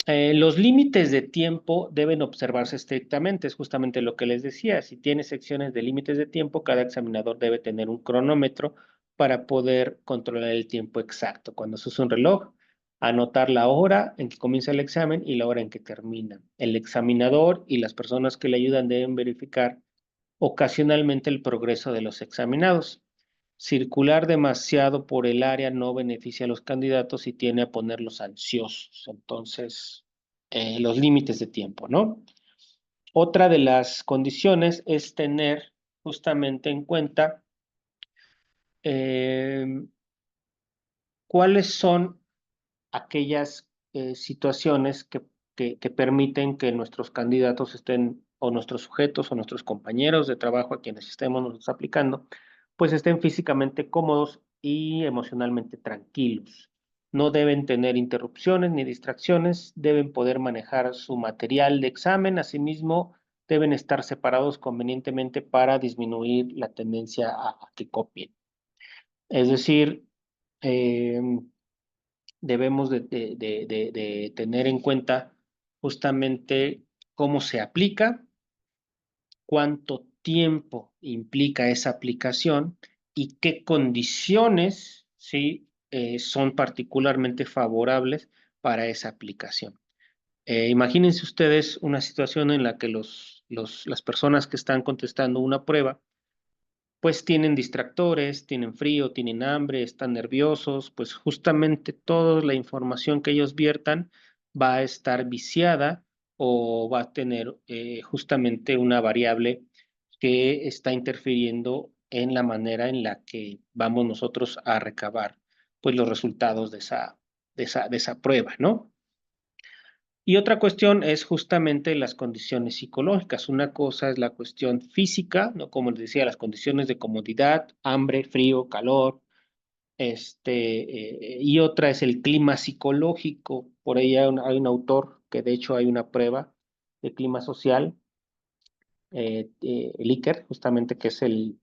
[SPEAKER 1] Los límites de tiempo deben observarse estrictamente, es justamente lo que les decía. Si tiene secciones de límites de tiempo, cada examinador debe tener un cronómetro para poder controlar el tiempo exacto. Cuando se usa un reloj, anotar la hora en que comienza el examen y la hora en que termina. El examinador y las personas que le ayudan deben verificar ocasionalmente el progreso de los examinados. Circular demasiado por el área no beneficia a los candidatos y tiene a ponerlos ansiosos. Entonces, los límites de tiempo, ¿no? Otra de las condiciones es tener justamente en cuenta eh, cuáles son aquellas situaciones que permiten que nuestros candidatos estén, o nuestros sujetos, o nuestros compañeros de trabajo a quienes estemos nosotros aplicando, pues estén físicamente cómodos y emocionalmente tranquilos. No deben tener interrupciones ni distracciones, deben poder manejar su material de examen, asimismo deben estar separados convenientemente para disminuir la tendencia a que copien. Es decir, eh, debemos de tener en cuenta justamente cómo se aplica, cuánto tiempo implica esa aplicación y qué condiciones, ¿sí? Son particularmente favorables para esa aplicación. Imagínense ustedes una situación en la que las personas que están contestando una prueba pues tienen distractores, tienen frío, tienen hambre, están nerviosos, pues justamente toda la información que ellos viertan va a estar viciada o va a tener justamente una variable que está interfiriendo en la manera en la que vamos nosotros a recabar pues los resultados de esa prueba, ¿no? Y otra cuestión es justamente las condiciones psicológicas. Una cosa es la cuestión física, ¿no? Como les decía, las condiciones de comodidad, hambre, frío, calor, y otra es el clima psicológico. Por ahí hay un autor que de hecho hay una prueba de clima social, Likert, justamente que es eh,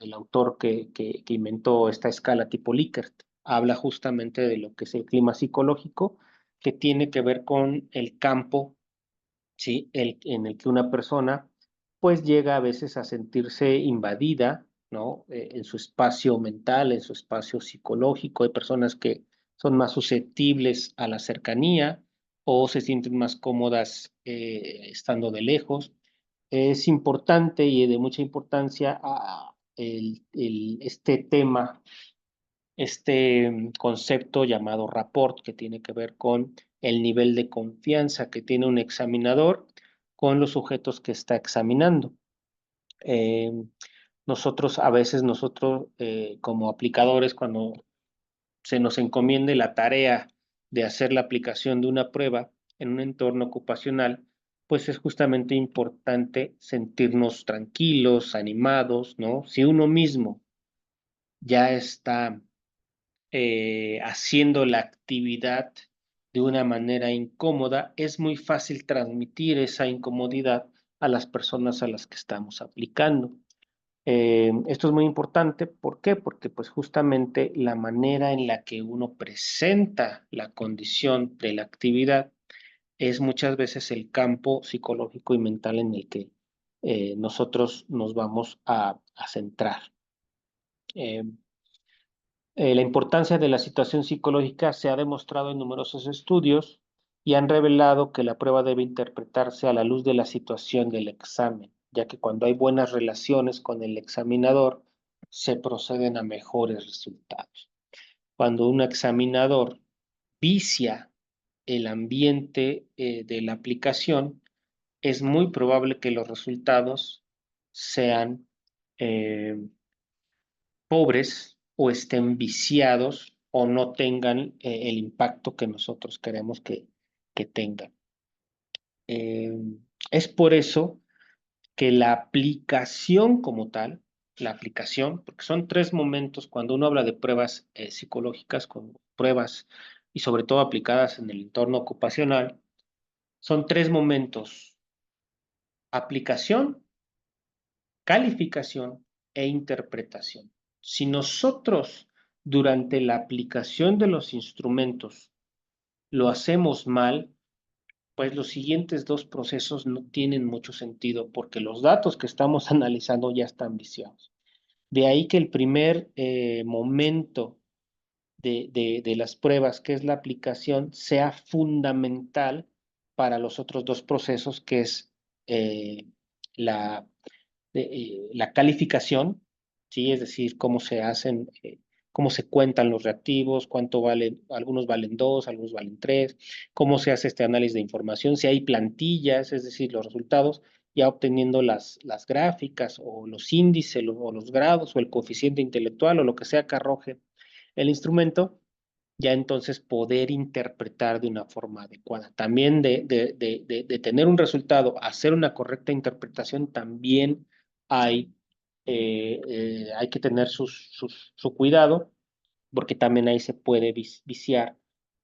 [SPEAKER 1] el autor que inventó esta escala tipo Likert. Habla justamente de lo que es el clima psicológico, que tiene que ver con el campo, ¿sí? En el que una persona pues llega a veces a sentirse invadida, ¿no? En su espacio mental, en su espacio psicológico. Hay personas que son más susceptibles a la cercanía o se sienten más cómodas estando de lejos. Es importante y de mucha importancia este tema, este concepto llamado rapport, que tiene que ver con el nivel de confianza que tiene un examinador con los sujetos que está examinando. Eh, nosotros como aplicadores, cuando se nos encomiende la tarea de hacer la aplicación de una prueba en un entorno ocupacional, pues es justamente importante sentirnos tranquilos, animados, ¿no? Si uno mismo ya está haciendo la actividad de una manera incómoda, es muy fácil transmitir esa incomodidad a las personas a las que estamos aplicando. Esto es muy importante, ¿por qué? Porque pues justamente la manera en la que uno presenta la condición de la actividad es muchas veces el campo psicológico y mental en el que nosotros nos vamos a centrar. Eh, la importancia de la situación psicológica se ha demostrado en numerosos estudios y han revelado que la prueba debe interpretarse a la luz de la situación del examen, ya que cuando hay buenas relaciones con el examinador, se proceden a mejores resultados. Cuando un examinador vicia el ambiente de la aplicación, es muy probable que los resultados sean eh, pobres o estén viciados o no tengan el impacto que nosotros queremos que tengan. Eh, es por eso que la aplicación como tal, la aplicación, porque son tres momentos cuando uno habla de pruebas psicológicas, con pruebas y sobre todo aplicadas en el entorno ocupacional, son tres momentos: aplicación, calificación e interpretación. Si nosotros durante la aplicación de los instrumentos lo hacemos mal, pues los siguientes dos procesos no tienen mucho sentido porque los datos que estamos analizando ya están viciados. De ahí que el primer momento de las pruebas, que es la aplicación, sea fundamental para los otros dos procesos, que es eh, la la calificación, ¿sí? Es decir, cómo se hacen, cómo se cuentan los reactivos, cuánto valen, algunos valen 2, algunos valen 3, cómo se hace este análisis de información, si hay plantillas, es decir, los resultados, ya obteniendo las gráficas o los índices o los grados o el coeficiente intelectual o lo que sea que arroje el instrumento, ya entonces poder interpretar de una forma adecuada. También de tener un resultado, hacer una correcta interpretación, también hay hay que tener su cuidado, porque también ahí se puede viciar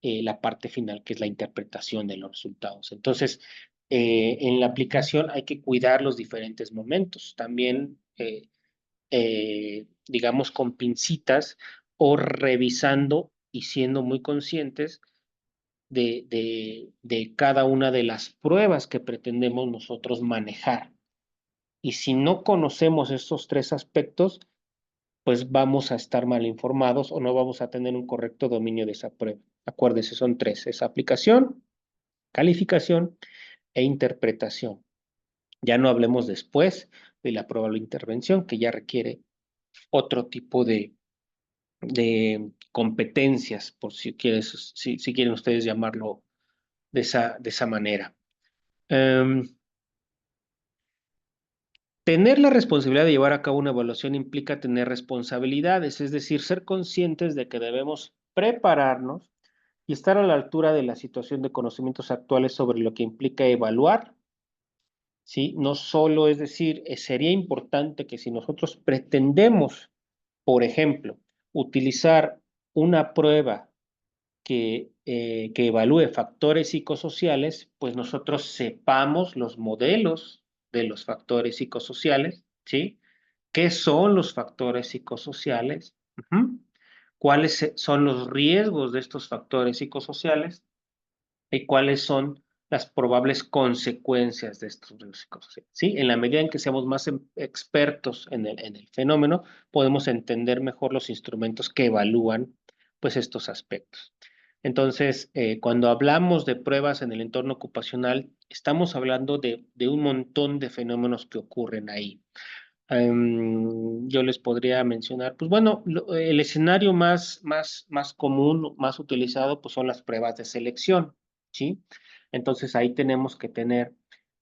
[SPEAKER 1] la parte final, que es la interpretación de los resultados. Entonces, en la aplicación hay que cuidar los diferentes momentos. También, digamos, con pincitas o revisando y siendo muy conscientes de cada una de las pruebas que pretendemos nosotros manejar. Y si no conocemos estos tres aspectos, pues vamos a estar mal informados o no vamos a tener un correcto dominio de esa prueba. Acuérdese, son tres: es aplicación, calificación e interpretación. Ya no hablemos después de la probable intervención, que ya requiere otro tipo de competencias, por si quieren ustedes llamarlo de esa manera. Um, Tener la responsabilidad de llevar a cabo una evaluación implica tener responsabilidades, es decir, ser conscientes de que debemos prepararnos y estar a la altura de la situación de conocimientos actuales sobre lo que implica evaluar, ¿sí? No solo, es decir, sería importante que si nosotros pretendemos, por ejemplo, utilizar una prueba que evalúe factores psicosociales, pues nosotros sepamos los modelos de los factores psicosociales, ¿sí? ¿Qué son los factores psicosociales? ¿Cuáles son los riesgos de estos factores psicosociales? ¿Y cuáles son las probables consecuencias de estos riesgos psicosociales? ¿Sí? En la medida en que seamos más expertos en el fenómeno, podemos entender mejor los instrumentos que evalúan, pues, estos aspectos. Entonces, cuando hablamos de pruebas en el entorno ocupacional, estamos hablando de un montón de fenómenos que ocurren ahí. Yo les podría mencionar, pues bueno, el escenario más común, más utilizado, pues son las pruebas de selección, ¿sí? Entonces ahí tenemos que tener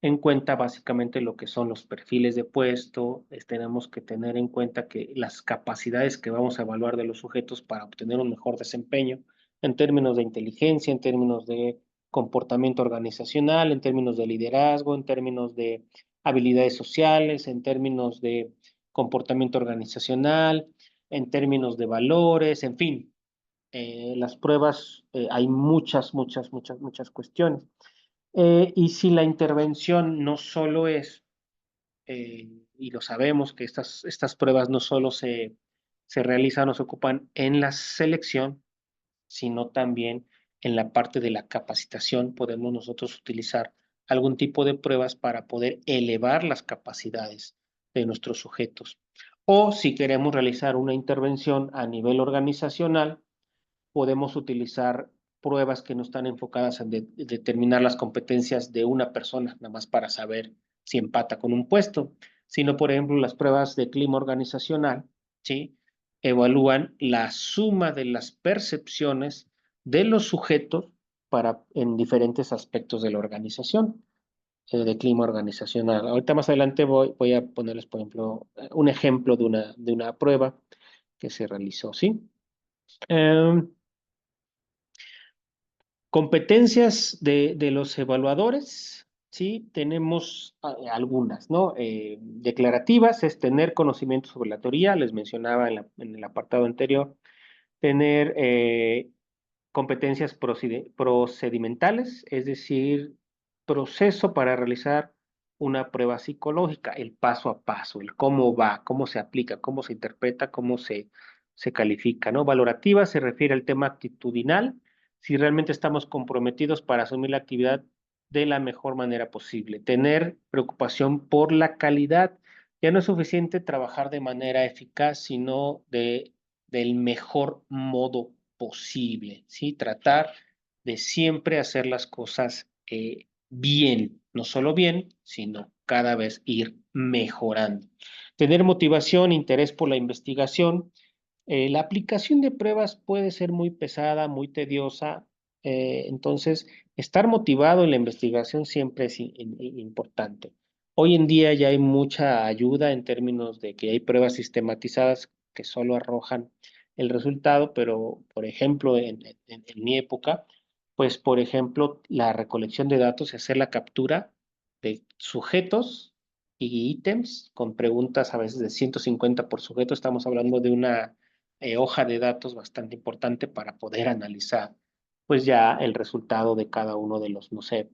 [SPEAKER 1] en cuenta básicamente lo que son los perfiles de puesto, tenemos que tener en cuenta que las capacidades que vamos a evaluar de los sujetos para obtener un mejor desempeño en términos de inteligencia, en términos de comportamiento organizacional, en términos de liderazgo, en términos de habilidades sociales, en términos de comportamiento organizacional, en términos de valores, en fin. Las pruebas, hay muchas cuestiones. Y si la intervención no solo es, y lo sabemos, que estas pruebas no solo se realizan o se ocupan en la selección, sino también en la parte de la capacitación podemos nosotros utilizar algún tipo de pruebas para poder elevar las capacidades de nuestros sujetos. O si queremos realizar una intervención a nivel organizacional, podemos utilizar pruebas que no están enfocadas en determinar las competencias de una persona, nada más para saber si empata con un puesto, sino, por ejemplo, las pruebas de clima organizacional, ¿sí? Evalúan la suma de las percepciones de los sujetos en diferentes aspectos de la organización, de clima organizacional. Ahorita más adelante voy a ponerles, por ejemplo, un ejemplo de una prueba que se realizó, ¿sí? Um, Competencias de los evaluadores, sí, tenemos algunas, ¿no? Declarativas es tener conocimiento sobre la teoría, les mencionaba en el apartado anterior, tener competencias procedimentales, es decir, proceso para realizar una prueba psicológica, el paso a paso, el cómo va, cómo se aplica, cómo se interpreta, cómo se califica, ¿no? Valorativa se refiere al tema actitudinal, si realmente estamos comprometidos para asumir la actividad de la mejor manera posible. Tener preocupación por la calidad. Ya no es suficiente trabajar de manera eficaz, sino del mejor modo posible, ¿sí? Tratar de siempre hacer las cosas bien, no solo bien, sino cada vez ir mejorando. Tener motivación, interés por la investigación. La aplicación de pruebas puede ser muy pesada, muy tediosa, entonces estar motivado en la investigación siempre es importante. Hoy en día ya hay mucha ayuda en términos de que hay pruebas sistematizadas que solo arrojan el resultado, pero por ejemplo, en mi época, pues por ejemplo, la recolección de datos y hacer la captura de sujetos y ítems con preguntas a veces de 150 por sujeto. Estamos hablando de una hoja de datos bastante importante para poder analizar pues ya el resultado de cada uno de los, no sé,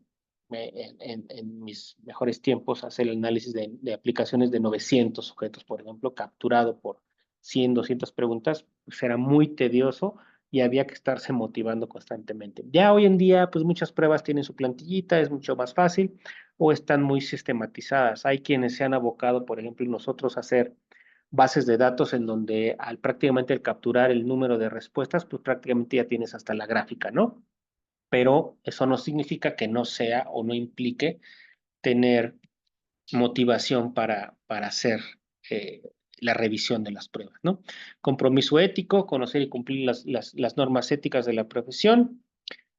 [SPEAKER 1] en mis mejores tiempos hacer el análisis de aplicaciones de 900 sujetos, por ejemplo, capturado por 100, 200 preguntas, pues era muy tedioso y había que estarse motivando constantemente. Ya hoy en día, pues muchas pruebas tienen su plantillita, es mucho más fácil o están muy sistematizadas. Hay quienes se han abocado, por ejemplo, nosotros a hacer bases de datos en donde al prácticamente al capturar el número de respuestas, pues prácticamente ya tienes hasta la gráfica, ¿no? Pero eso no significa que no sea o no implique tener motivación para hacer eh, la revisión de las pruebas, ¿no? Compromiso ético, conocer y cumplir las normas éticas de la profesión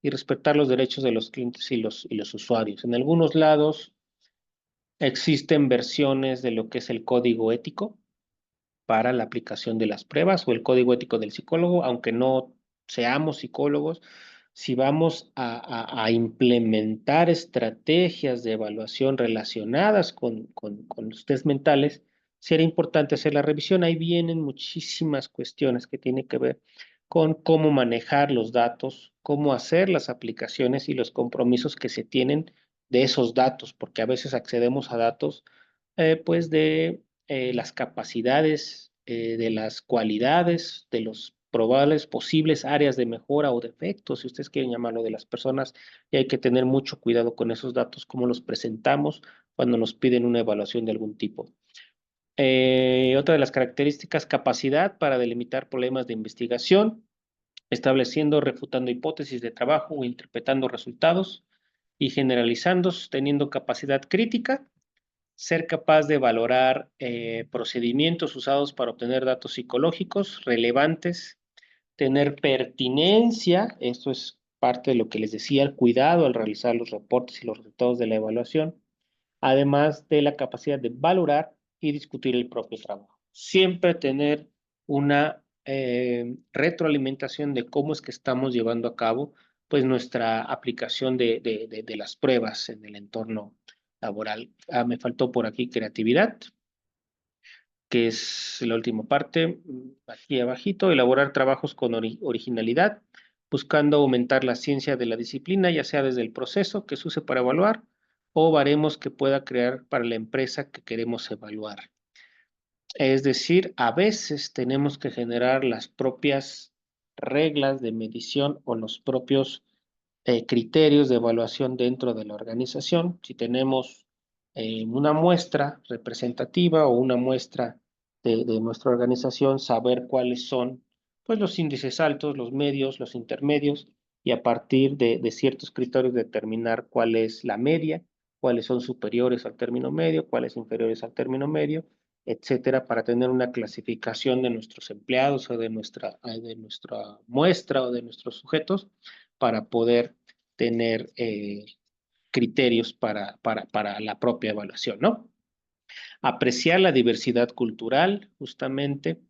[SPEAKER 1] y respetar los derechos de los clientes y los usuarios. En algunos lados existen versiones de lo que es el código ético para la aplicación de las pruebas o el código ético del psicólogo, aunque no seamos psicólogos, si vamos a implementar estrategias de evaluación relacionadas con los test mentales, será importante hacer la revisión. Ahí vienen muchísimas cuestiones que tienen que ver con cómo manejar los datos, cómo hacer las aplicaciones y los compromisos que se tienen de esos datos, porque a veces accedemos a datos pues de las capacidades, de las cualidades, de los probables posibles áreas de mejora o defectos, si ustedes quieren llamarlo, de las personas, y hay que tener mucho cuidado con esos datos, cómo los presentamos cuando nos piden una evaluación de algún tipo. Otra de las características, capacidad para delimitar problemas de investigación, estableciendo, refutando hipótesis de trabajo o interpretando resultados y generalizando, teniendo capacidad crítica, ser capaz de valorar procedimientos usados para obtener datos psicológicos relevantes, tener pertinencia, esto es parte de lo que les decía, el cuidado al realizar los reportes y los resultados de la evaluación, además de la capacidad de valorar y discutir el propio trabajo. Siempre tener una retroalimentación de cómo es que estamos llevando a cabo pues nuestra aplicación de las pruebas en el entorno laboral. Me faltó por aquí creatividad, que es la última parte, aquí abajito, elaborar trabajos con originalidad, buscando aumentar la ciencia de la disciplina, ya sea desde el proceso que se use para evaluar o baremos que pueda crear para la empresa que queremos evaluar. Es decir, a veces tenemos que generar las propias reglas de medición o los propios criterios de evaluación dentro de la organización. Si tenemos una muestra representativa o una muestra de nuestra organización, saber cuáles son pues, los índices altos, los medios, los intermedios, y a partir de ciertos criterios determinar cuál es la media, cuáles son superiores al término medio, cuáles inferiores al término medio, etcétera, para tener una clasificación de nuestros empleados o de nuestra muestra o de nuestros sujetos para poder tener criterios para la propia evaluación, ¿no? Apreciar la diversidad cultural, justamente,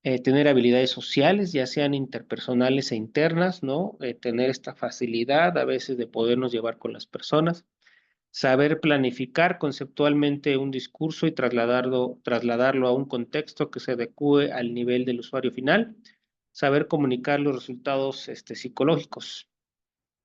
[SPEAKER 1] tener habilidades sociales, ya sean interpersonales e internas, ¿no? Tener esta facilidad a veces de podernos llevar con las personas, saber planificar conceptualmente un discurso y trasladarlo a un contexto que se adecue al nivel del usuario final, saber comunicar los resultados psicológicos,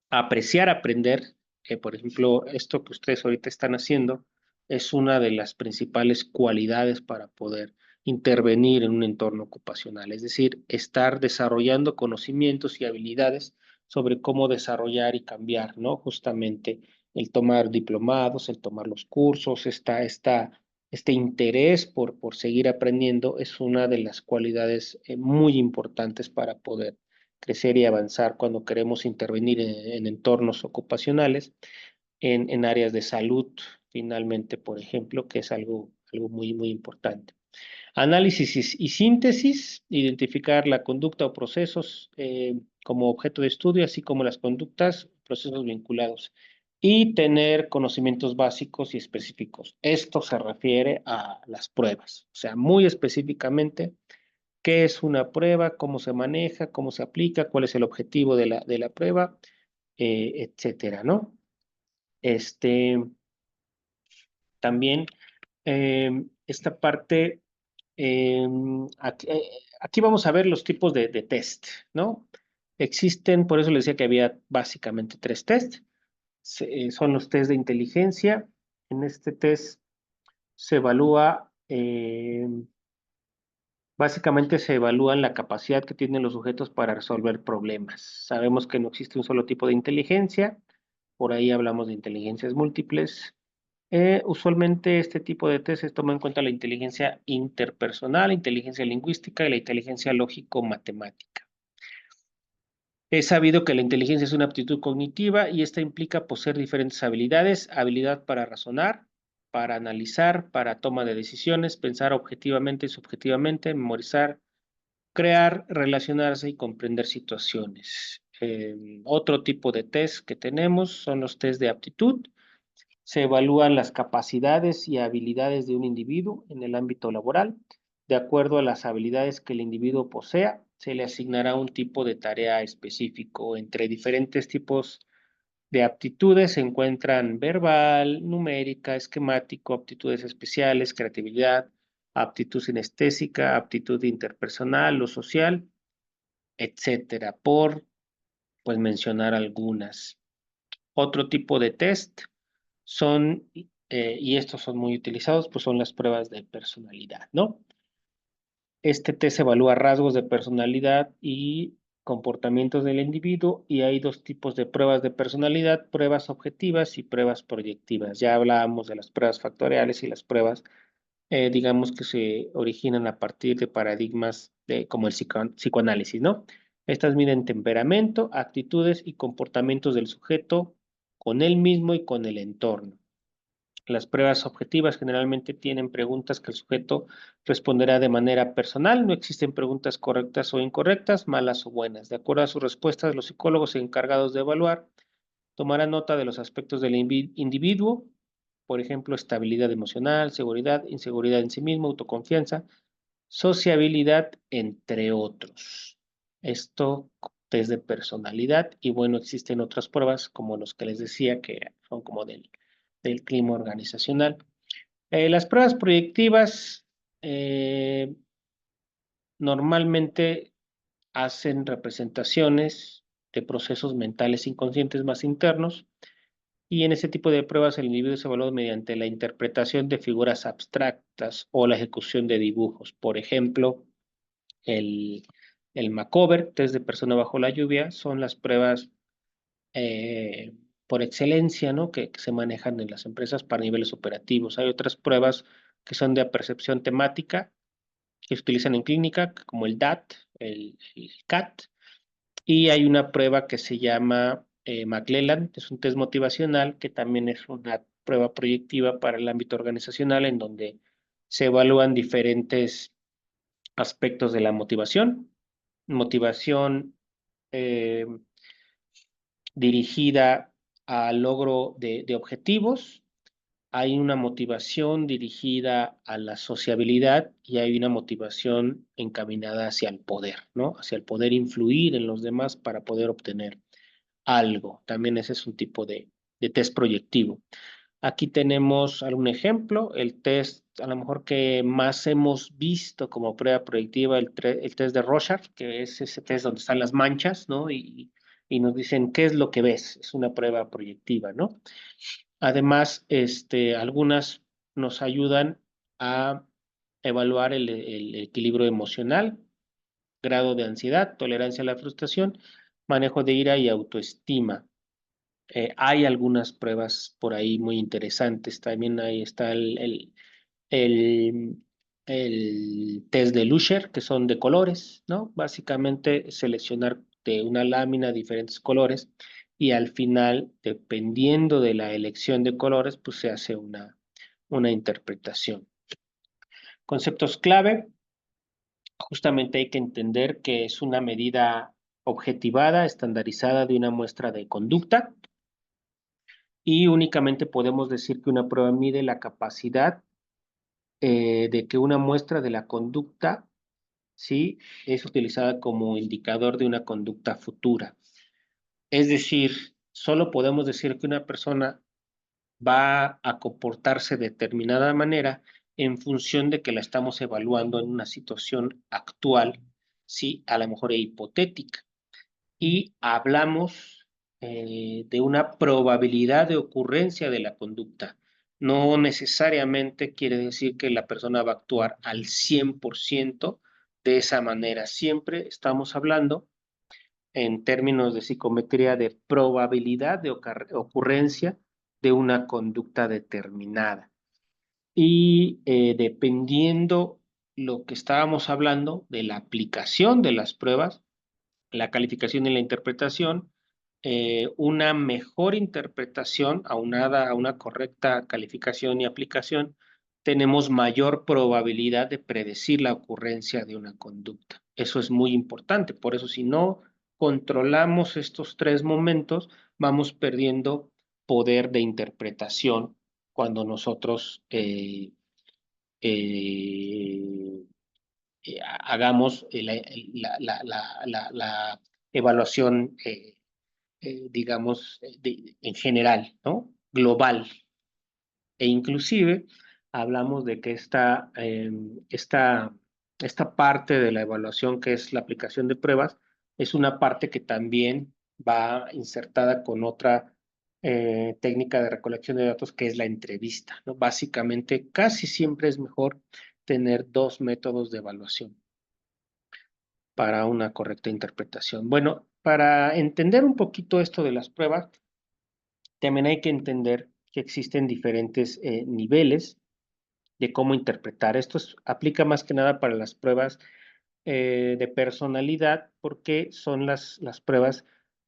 [SPEAKER 1] apreciar, aprender, por ejemplo, esto que ustedes ahorita están haciendo es una de las principales cualidades para poder intervenir en un entorno ocupacional, es decir, estar desarrollando conocimientos y habilidades sobre cómo desarrollar y cambiar, ¿no? Justamente el tomar diplomados, el tomar los cursos, este interés por seguir aprendiendo es una de las cualidades muy importantes para poder crecer y avanzar cuando queremos intervenir en entornos ocupacionales, en áreas de salud, finalmente, por ejemplo, que es algo muy, muy importante. Análisis y síntesis, identificar la conducta o procesos como objeto de estudio, así como las conductas, procesos vinculados. Y tener conocimientos básicos y específicos. Esto se refiere a las pruebas, o sea, muy específicamente qué es una prueba, cómo se maneja, cómo se aplica, cuál es el objetivo de la prueba, etcétera, ¿no? Este, también esta parte, aquí vamos a ver los tipos de test, ¿no? Existen, por eso les decía que había básicamente 3 test. Son los test de inteligencia. En este test se evalúa, básicamente se evalúa la capacidad que tienen los sujetos para resolver problemas. Sabemos que no existe un solo tipo de inteligencia, por ahí hablamos de inteligencias múltiples. Usualmente este tipo de test se toma en cuenta la inteligencia interpersonal, inteligencia lingüística y la inteligencia lógico-matemática. Es sabido que la inteligencia es una aptitud cognitiva y esta implica poseer diferentes habilidades: habilidad para razonar, para analizar, para toma de decisiones, pensar objetivamente y subjetivamente, memorizar, crear, relacionarse y comprender situaciones. Otro tipo de test que tenemos son los test de aptitud. Se evalúan las capacidades y habilidades de un individuo en el ámbito laboral. De acuerdo a las habilidades que el individuo posea, se le asignará un tipo de tarea específico. Entre diferentes tipos de aptitudes se encuentran verbal, numérica, esquemático, aptitudes especiales, creatividad, aptitud sinestésica, aptitud interpersonal o social, etcétera, por pues mencionar algunas. Otro tipo de test son, y estos son muy utilizados, pues son las pruebas de personalidad, ¿no? Este test evalúa rasgos de personalidad y comportamientos del individuo, y hay 2 tipos de pruebas de personalidad: pruebas objetivas y pruebas proyectivas. Ya hablábamos de las pruebas factoriales y las pruebas, digamos, que se originan a partir de paradigmas como el psicoanálisis, ¿no? Estas miden temperamento, actitudes y comportamientos del sujeto con él mismo y con el entorno. Las pruebas objetivas generalmente tienen preguntas que el sujeto responderá de manera personal. No existen preguntas correctas o incorrectas, malas o buenas. De acuerdo a sus respuestas, los psicólogos encargados de evaluar tomarán nota de los aspectos del individuo, por ejemplo, estabilidad emocional, seguridad, inseguridad en sí mismo, autoconfianza, sociabilidad, entre otros. Esto es de personalidad, y bueno, existen otras pruebas como los que les decía, que son como del clima organizacional. Las pruebas proyectivas normalmente hacen representaciones de procesos mentales inconscientes más internos, y en ese tipo de pruebas el individuo se evalúa mediante la interpretación de figuras abstractas o la ejecución de dibujos. Por ejemplo, el, el Macover, test de persona bajo la lluvia, son las pruebas eh, por excelencia, ¿no? Que se manejan en las empresas para niveles operativos. Hay otras pruebas que son de percepción temática, que se utilizan en clínica, como el DAT, el CAT, y hay una prueba que se llama McClelland, es un test motivacional, que también es una prueba proyectiva para el ámbito organizacional, en donde se evalúan diferentes aspectos de la motivación. Motivación eh, dirigida al logro de objetivos, hay una motivación dirigida a la sociabilidad, y hay una motivación encaminada hacia el poder, ¿no? Hacia el poder influir en los demás para poder obtener algo. También ese es un tipo de test proyectivo. Aquí tenemos algún ejemplo: el test a lo mejor que más hemos visto como prueba proyectiva, el test de Rorschach, que es ese test donde están las manchas, ¿no? Y nos dicen qué es lo que ves. Es una prueba proyectiva, ¿no? Además, algunas nos ayudan a evaluar el equilibrio emocional, grado de ansiedad, tolerancia a la frustración, manejo de ira y autoestima. Hay algunas pruebas por ahí muy interesantes. También ahí está el, el test de Lusher, que son de colores, ¿no? Básicamente seleccionar de una lámina diferentes colores, y al final, dependiendo de la elección de colores, pues se hace una interpretación. Conceptos clave: justamente hay que entender que es una medida objetivada, estandarizada de una muestra de conducta, y únicamente podemos decir que una prueba mide la capacidad de que una muestra de la conducta, ¿sí?, es utilizada como indicador de una conducta futura. Es decir, solo podemos decir que una persona va a comportarse de determinada manera en función de que la estamos evaluando en una situación actual, sí, a lo mejor hipotética. Y hablamos de una probabilidad de ocurrencia de la conducta. No necesariamente quiere decir que la persona va a actuar al 100% de esa manera. Siempre estamos hablando en términos de psicometría de probabilidad de ocurrencia de una conducta determinada. Y dependiendo lo que estábamos hablando de la aplicación de las pruebas, la calificación y la interpretación, una mejor interpretación aunada a una correcta calificación y aplicación, tenemos mayor probabilidad de predecir la ocurrencia de una conducta. Eso es muy importante. Por eso, si no controlamos estos tres momentos, vamos perdiendo poder de interpretación cuando nosotros eh, hagamos la evaluación, digamos, en general, ¿no? Global. E inclusive hablamos de que esta parte de la evaluación, que es la aplicación de pruebas, es una parte que también va insertada con otra técnica de recolección de datos, que es la entrevista, ¿no? Básicamente, casi siempre es mejor tener dos métodos de evaluación para una correcta interpretación. Bueno, para entender un poquito esto de las pruebas, también hay que entender que existen diferentes niveles de cómo interpretar. Aplica más que nada para las pruebas de personalidad, porque son las pruebas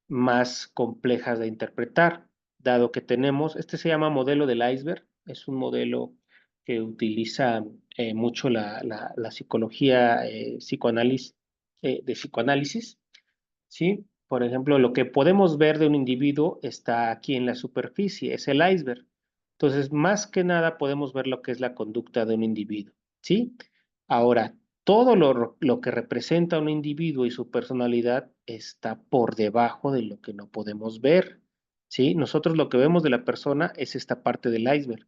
[SPEAKER 1] más complejas de interpretar, dado que tenemos, este se llama modelo del iceberg, es un modelo que utiliza mucho la psicología de psicoanálisis, ¿sí? Por ejemplo, lo que podemos ver de un individuo está aquí en la superficie, es el iceberg. Entonces, más que nada podemos ver lo que es la conducta de un individuo, ¿sí? Ahora, todo lo que representa un individuo y su personalidad está por debajo de lo que no podemos ver, ¿sí? Nosotros lo que vemos de la persona es esta parte del iceberg.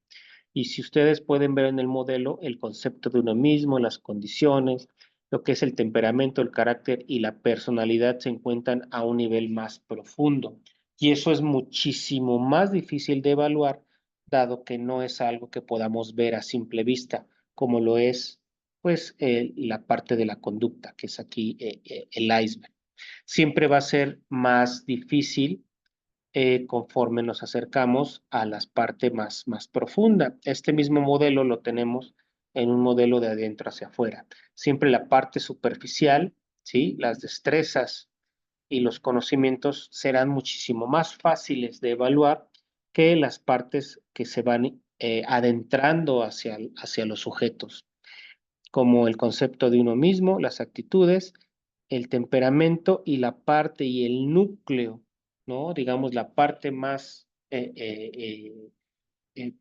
[SPEAKER 1] Y si ustedes pueden ver en el modelo el concepto de uno mismo, las condiciones, lo que es el temperamento, el carácter y la personalidad se encuentran a un nivel más profundo. Y eso es muchísimo más difícil de evaluar, dado que no es algo que podamos ver a simple vista, como lo es, pues, la parte de la conducta, que es aquí el iceberg. Siempre va a ser más difícil conforme nos acercamos a la parte más profunda. Este mismo modelo lo tenemos en un modelo de adentro hacia afuera. Siempre la parte superficial, ¿sí? Las destrezas y los conocimientos serán muchísimo más fáciles de evaluar que las partes que se van adentrando hacia los sujetos, como el concepto de uno mismo, las actitudes, el temperamento y la parte y el núcleo, ¿no? Digamos, la parte más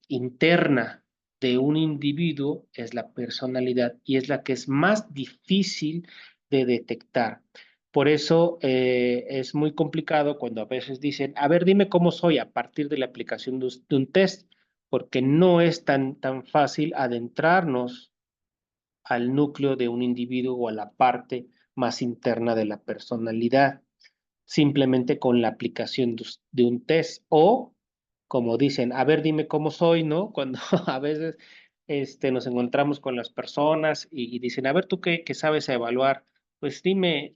[SPEAKER 1] interna de un individuo es la personalidad y es la que es más difícil de detectar. Por eso es muy complicado cuando a veces dicen, a ver, dime cómo soy a partir de la aplicación de un test, porque no es tan fácil adentrarnos al núcleo de un individuo o a la parte más interna de la personalidad, simplemente con la aplicación de un test o, como dicen, a ver, dime cómo soy, ¿no? Cuando a veces nos encontramos con las personas y dicen, a ver, ¿tú qué sabes evaluar? Pues dime,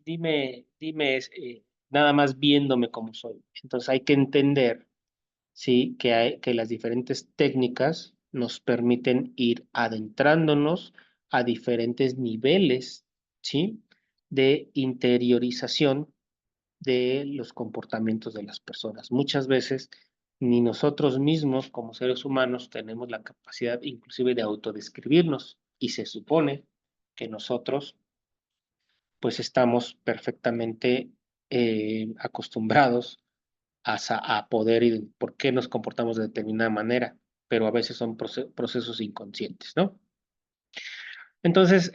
[SPEAKER 1] nada más viéndome cómo soy. Entonces hay que entender, ¿sí? Que las diferentes técnicas nos permiten ir adentrándonos a diferentes niveles, ¿sí? De interiorización de los comportamientos de las personas. Muchas veces ni nosotros mismos como seres humanos tenemos la capacidad inclusive de autodescribirnos y se supone que nosotros pues estamos perfectamente acostumbrados a poder y por qué nos comportamos de determinada manera, pero a veces son procesos inconscientes, ¿no? Entonces,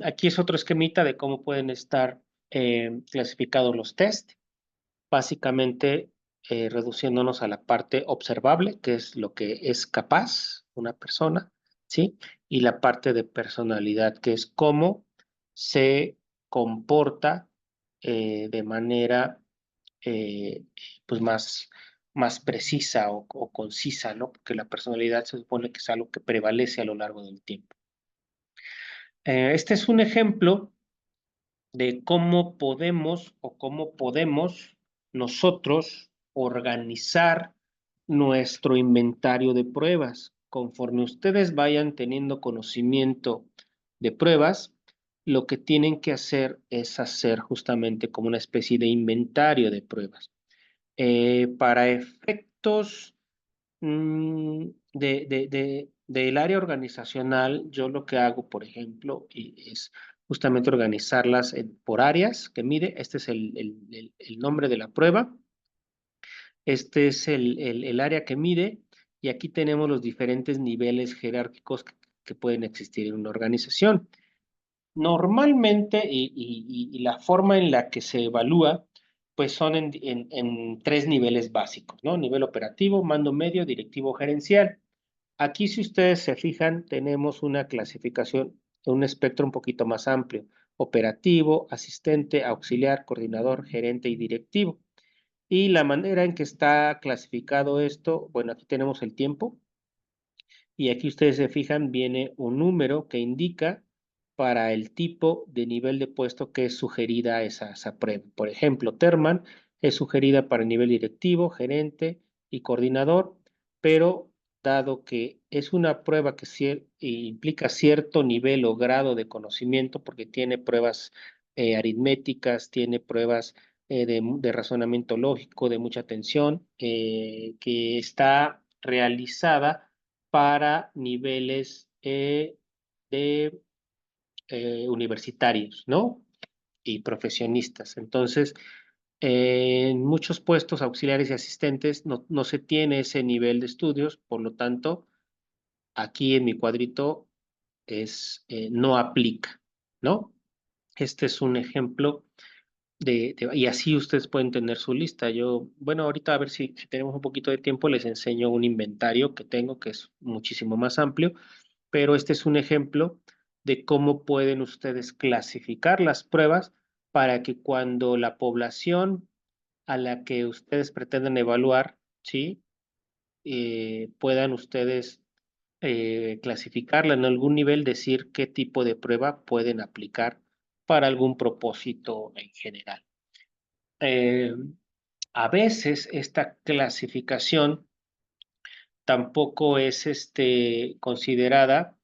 [SPEAKER 1] aquí es otro esquemita de cómo pueden estar clasificados los test. Básicamente, reduciéndonos a la parte observable, que es lo que es capaz una persona, ¿sí? Y la parte de personalidad, que es cómo se comporta de manera eh, pues más precisa o concisa, ¿no? Porque la personalidad se supone que es algo que prevalece a lo largo del tiempo. Este es un ejemplo de cómo podemos nosotros organizar nuestro inventario de pruebas. Conforme ustedes vayan teniendo conocimiento de pruebas, lo que tienen que hacer es hacer justamente como una especie de inventario de pruebas. Para efectos del área organizacional, yo lo que hago, por ejemplo, es justamente organizarlas por áreas que mide. Este es el nombre de la prueba. Este es el área que mide. Y aquí tenemos los diferentes niveles jerárquicos que pueden existir en una organización. Normalmente, y la forma en la que se evalúa, pues son en tres niveles básicos, ¿no? Nivel operativo, mando medio, directivo, gerencial. Aquí, si ustedes se fijan, tenemos una clasificación, un espectro un poquito más amplio: operativo, asistente, auxiliar, coordinador, gerente y directivo. Y la manera en que está clasificado esto, bueno, aquí tenemos el tiempo, y aquí ustedes se fijan, viene un número que indica para el tipo de nivel de puesto que es sugerida esa prueba. Por ejemplo, Terman es sugerida para el nivel directivo, gerente y coordinador, pero dado que es una prueba que implica cierto nivel o grado de conocimiento, porque tiene pruebas aritméticas, tiene pruebas de razonamiento lógico, de mucha atención, que está realizada para niveles de universitarios, ¿no? Y profesionistas. Entonces, en muchos puestos auxiliares y asistentes no se tiene ese nivel de estudios, por lo tanto, aquí en mi cuadrito no aplica, ¿no? Este es un ejemplo y así ustedes pueden tener su lista. Yo, bueno, ahorita a ver si tenemos un poquito de tiempo, les enseño un inventario que tengo que es muchísimo más amplio, pero este es un ejemplo de cómo pueden ustedes clasificar las pruebas para que cuando la población a la que ustedes pretenden evaluar, ¿sí? Puedan ustedes clasificarla en algún nivel, decir qué tipo de prueba pueden aplicar para algún propósito en general. Eh, a veces esta clasificación tampoco es considerada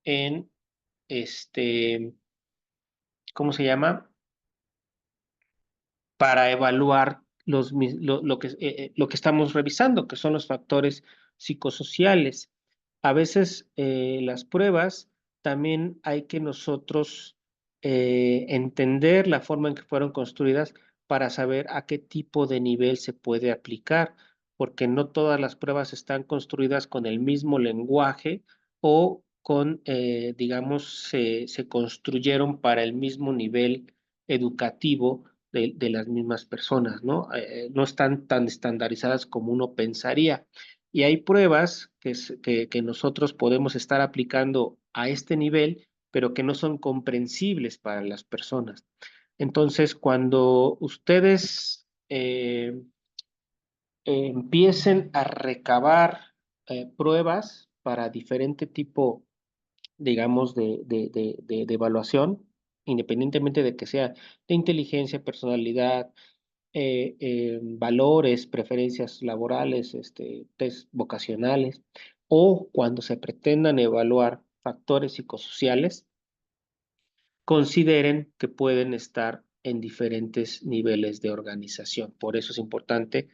[SPEAKER 1] en, ¿cómo se llama? Para evaluar lo que estamos revisando, que son los factores psicosociales. A veces las pruebas también hay que nosotros entender la forma en que fueron construidas para saber a qué tipo de nivel se puede aplicar, porque no todas las pruebas están construidas con el mismo lenguaje o digamos, se construyeron para el mismo nivel educativo de las mismas personas, ¿no? No están tan estandarizadas como uno pensaría. Y hay pruebas que nosotros podemos estar aplicando a este nivel, pero que no son comprensibles para las personas. Entonces, cuando ustedes empiecen a recabar pruebas para diferente tipo, digamos, de evaluación, independientemente de que sea de inteligencia, personalidad, valores, preferencias laborales, test vocacionales, o cuando se pretendan evaluar factores psicosociales, consideren que pueden estar en diferentes niveles de organización. Por eso es importante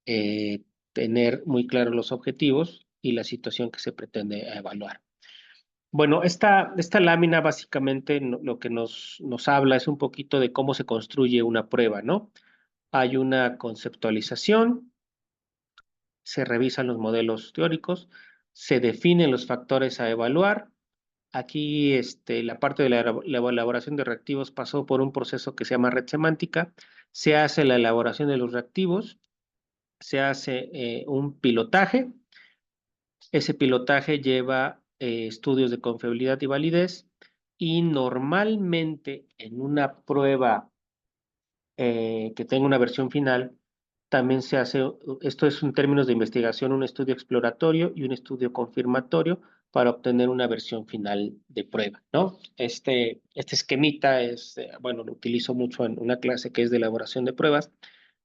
[SPEAKER 1] eh, tener muy claros los objetivos y la situación que se pretende evaluar. Bueno, esta lámina básicamente lo que nos habla es un poquito de cómo se construye una prueba, ¿no? Hay una conceptualización, se revisan los modelos teóricos, se definen los factores a evaluar. Aquí la parte de la elaboración de reactivos pasó por un proceso que se llama red semántica. Se hace la elaboración de los reactivos, se hace un pilotaje. Ese pilotaje lleva estudios de confiabilidad y validez y normalmente en una prueba que tenga una versión final, también se hace, esto es en términos de investigación, un estudio exploratorio y un estudio confirmatorio para obtener una versión final de prueba, ¿no? Este esquemita es, bueno, lo utilizo mucho en una clase que es de elaboración de pruebas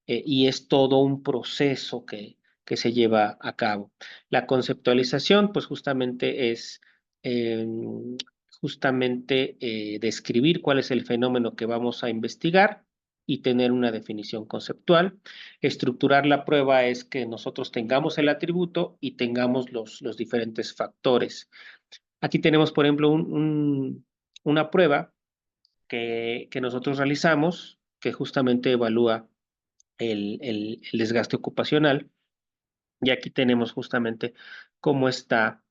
[SPEAKER 1] y es todo un proceso que se lleva a cabo. La conceptualización, pues justamente es eh, justamente describir cuál es el fenómeno que vamos a investigar y tener una definición conceptual. Estructurar la prueba es que nosotros tengamos el atributo y tengamos los diferentes factores. Aquí tenemos, por ejemplo, una prueba que nosotros realizamos que justamente evalúa el desgaste ocupacional. Y aquí tenemos justamente cómo está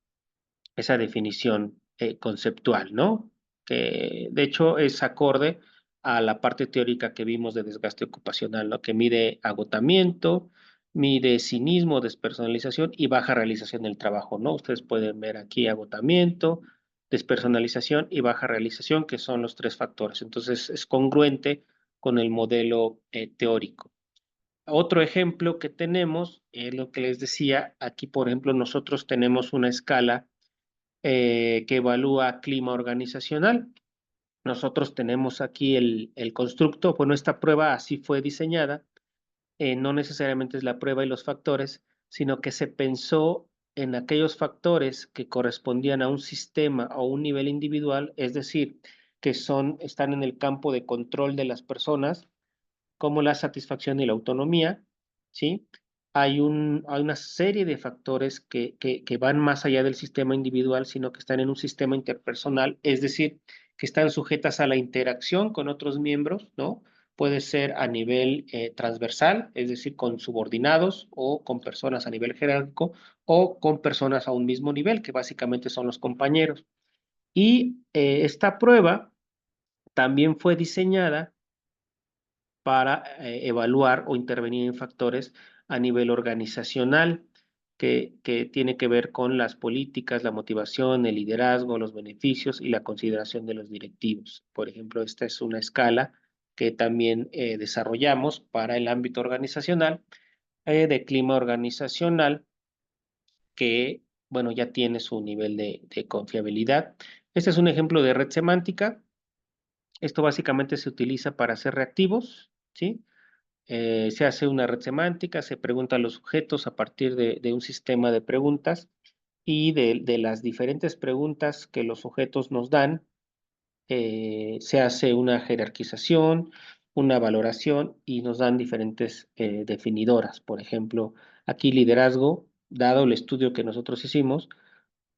[SPEAKER 1] esa definición conceptual, ¿no? Que de hecho es acorde a la parte teórica que vimos de desgaste ocupacional, ¿no? Que mide agotamiento, mide cinismo, despersonalización y baja realización del trabajo, ¿no? Ustedes pueden ver aquí agotamiento, despersonalización y baja realización, que son los tres factores. Entonces es congruente con el modelo teórico. Otro ejemplo que tenemos es lo que les decía, aquí por ejemplo nosotros tenemos una escala que evalúa clima organizacional. Nosotros tenemos aquí el constructo, bueno, esta prueba así fue diseñada, no necesariamente es la prueba y los factores, sino que se pensó en aquellos factores que correspondían a un sistema o un nivel individual, es decir, que están en el campo de control de las personas como la satisfacción y la autonomía, ¿sí? Hay una serie de factores que van más allá del sistema individual, sino que están en un sistema interpersonal, es decir, que están sujetas a la interacción con otros miembros, ¿no? Puede ser a nivel transversal, es decir, con subordinados o con personas a nivel jerárquico o con personas a un mismo nivel, que básicamente son los compañeros. Y esta prueba también fue diseñada para evaluar o intervenir en factores a nivel organizacional que tiene que ver con las políticas, la motivación, el liderazgo, los beneficios y la consideración de los directivos. Por ejemplo, esta es una escala que también desarrollamos para el ámbito organizacional de clima organizacional que, bueno, ya tiene su nivel de confiabilidad. Este es un ejemplo de red semántica. Esto básicamente se utiliza para hacer reactivos, ¿sí? Se hace una red semántica, se pregunta a los sujetos a partir de un sistema de preguntas y de las diferentes preguntas que los sujetos nos dan, se hace una jerarquización, una valoración y nos dan diferentes definidoras. Por ejemplo, aquí liderazgo, dado el estudio que nosotros hicimos,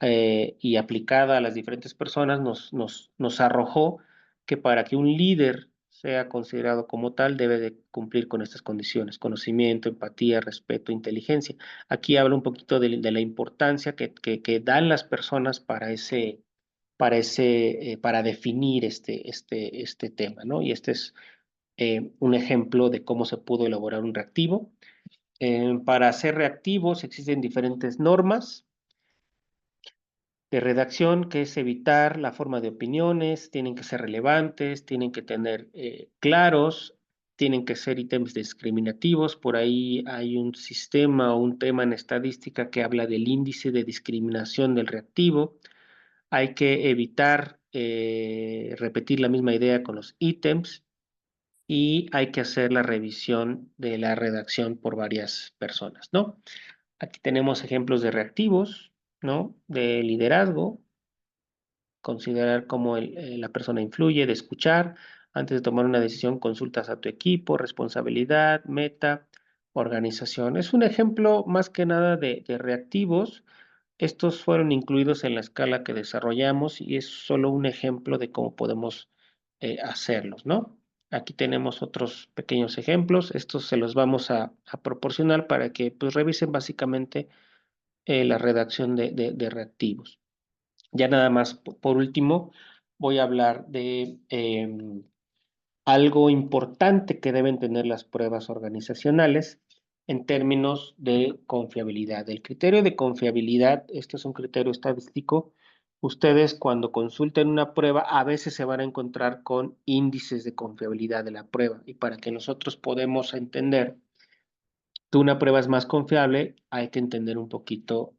[SPEAKER 1] y aplicada a las diferentes personas, nos arrojó que para que un líder sea considerado como tal, debe de cumplir con estas condiciones: conocimiento, empatía, respeto, inteligencia. Aquí habla un poquito de la importancia que dan las personas para definir este tema, ¿no? Y este es un ejemplo de cómo se pudo elaborar un reactivo. Para hacer reactivos existen diferentes normas de redacción, que es evitar la forma de opiniones, tienen que ser relevantes, tienen que tener claros, tienen que ser ítems discriminativos. Por ahí hay un sistema o un tema en estadística que habla del índice de discriminación del reactivo. Hay que evitar repetir la misma idea con los ítems y hay que hacer la revisión de la redacción por varias personas, ¿no? Aquí tenemos ejemplos de reactivos, ¿no? De liderazgo, considerar cómo la persona influye, de escuchar, antes de tomar una decisión, consultas a tu equipo, responsabilidad, meta, organización. Es un ejemplo más que nada de reactivos. Estos fueron incluidos en la escala que desarrollamos y es solo un ejemplo de cómo podemos hacerlos, ¿no? Aquí tenemos otros pequeños ejemplos. Estos se los vamos a proporcionar para que pues revisen básicamente la redacción de reactivos. Ya nada más, por último, voy a hablar de algo importante que deben tener las pruebas organizacionales. en términos de confiabilidad. El criterio de confiabilidad, este es un criterio estadístico. Ustedes cuando consulten una prueba a veces se van a encontrar con índices de confiabilidad de la prueba y para que nosotros podamos entender que una prueba es más confiable, hay que entender un poquito,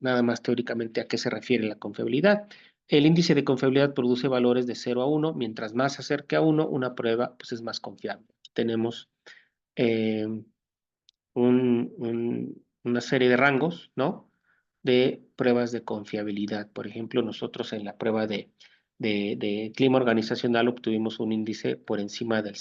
[SPEAKER 1] nada más teóricamente, a qué se refiere la confiabilidad. El índice de confiabilidad produce valores de 0 a 1. Mientras más se acerque a 1, una prueba pues, es más confiable. Tenemos eh, una serie de rangos, ¿no? De pruebas de confiabilidad. Por ejemplo, nosotros en la prueba de clima organizacional obtuvimos un índice por encima del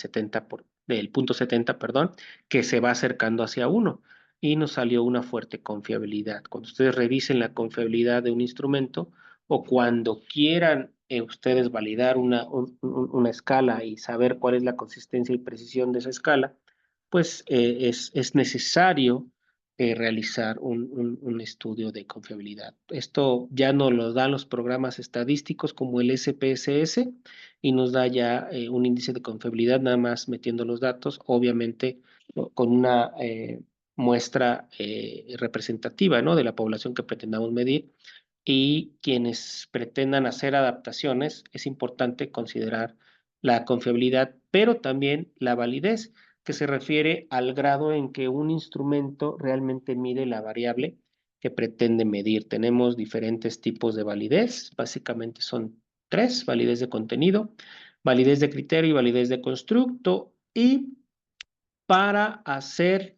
[SPEAKER 1] punto 70, perdón, que se va acercando hacia 1 y nos salió una fuerte confiabilidad. Cuando ustedes revisen la confiabilidad de un instrumento o cuando quieran ustedes validar una escala y saber cuál es la consistencia y precisión de esa escala, pues es necesario realizar un estudio de confiabilidad. Esto ya nos lo dan los programas estadísticos como el SPSS y nos da ya un índice de confiabilidad nada más metiendo los datos, obviamente con una muestra representativa, ¿no? De la población que pretendamos medir y quienes pretendan hacer adaptaciones, es importante considerar la confiabilidad, pero también la validez, que se refiere al grado en que un instrumento realmente mide la variable que pretende medir. Tenemos diferentes tipos de validez, básicamente son tres: validez de contenido, validez de criterio y validez de constructo. Y para hacer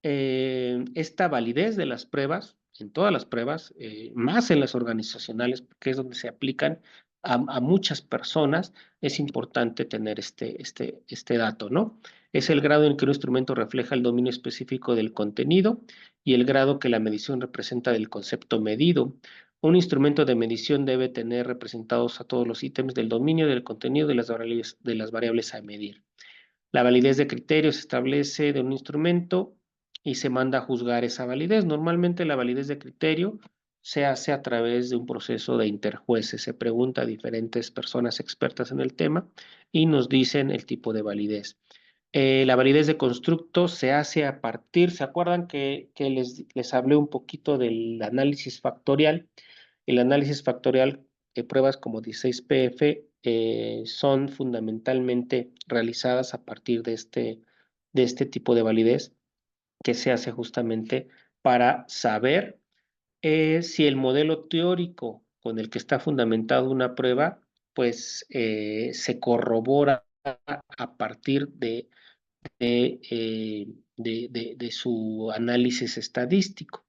[SPEAKER 1] esta validez de las pruebas, en todas las pruebas, más en las organizacionales, porque es donde se aplican a muchas personas, es importante tener este dato, ¿no? Es el grado en que un instrumento refleja el dominio específico del contenido y el grado que la medición representa del concepto medido. Un instrumento de medición debe tener representados a todos los ítems del dominio del contenido de las variables a medir. La validez de criterio se establece de un instrumento y se manda a juzgar esa validez. Normalmente la validez de criterio se hace a través de un proceso de interjueces. Se pregunta a diferentes personas expertas en el tema y nos dicen el tipo de validez. La validez de constructo se hace a partir, ¿se acuerdan que les hablé un poquito del análisis factorial? El análisis factorial de pruebas como 16PF son fundamentalmente realizadas a partir de este tipo de validez que se hace justamente para saber si el modelo teórico con el que está fundamentado una prueba, pues se corrobora a partir de su análisis estadístico.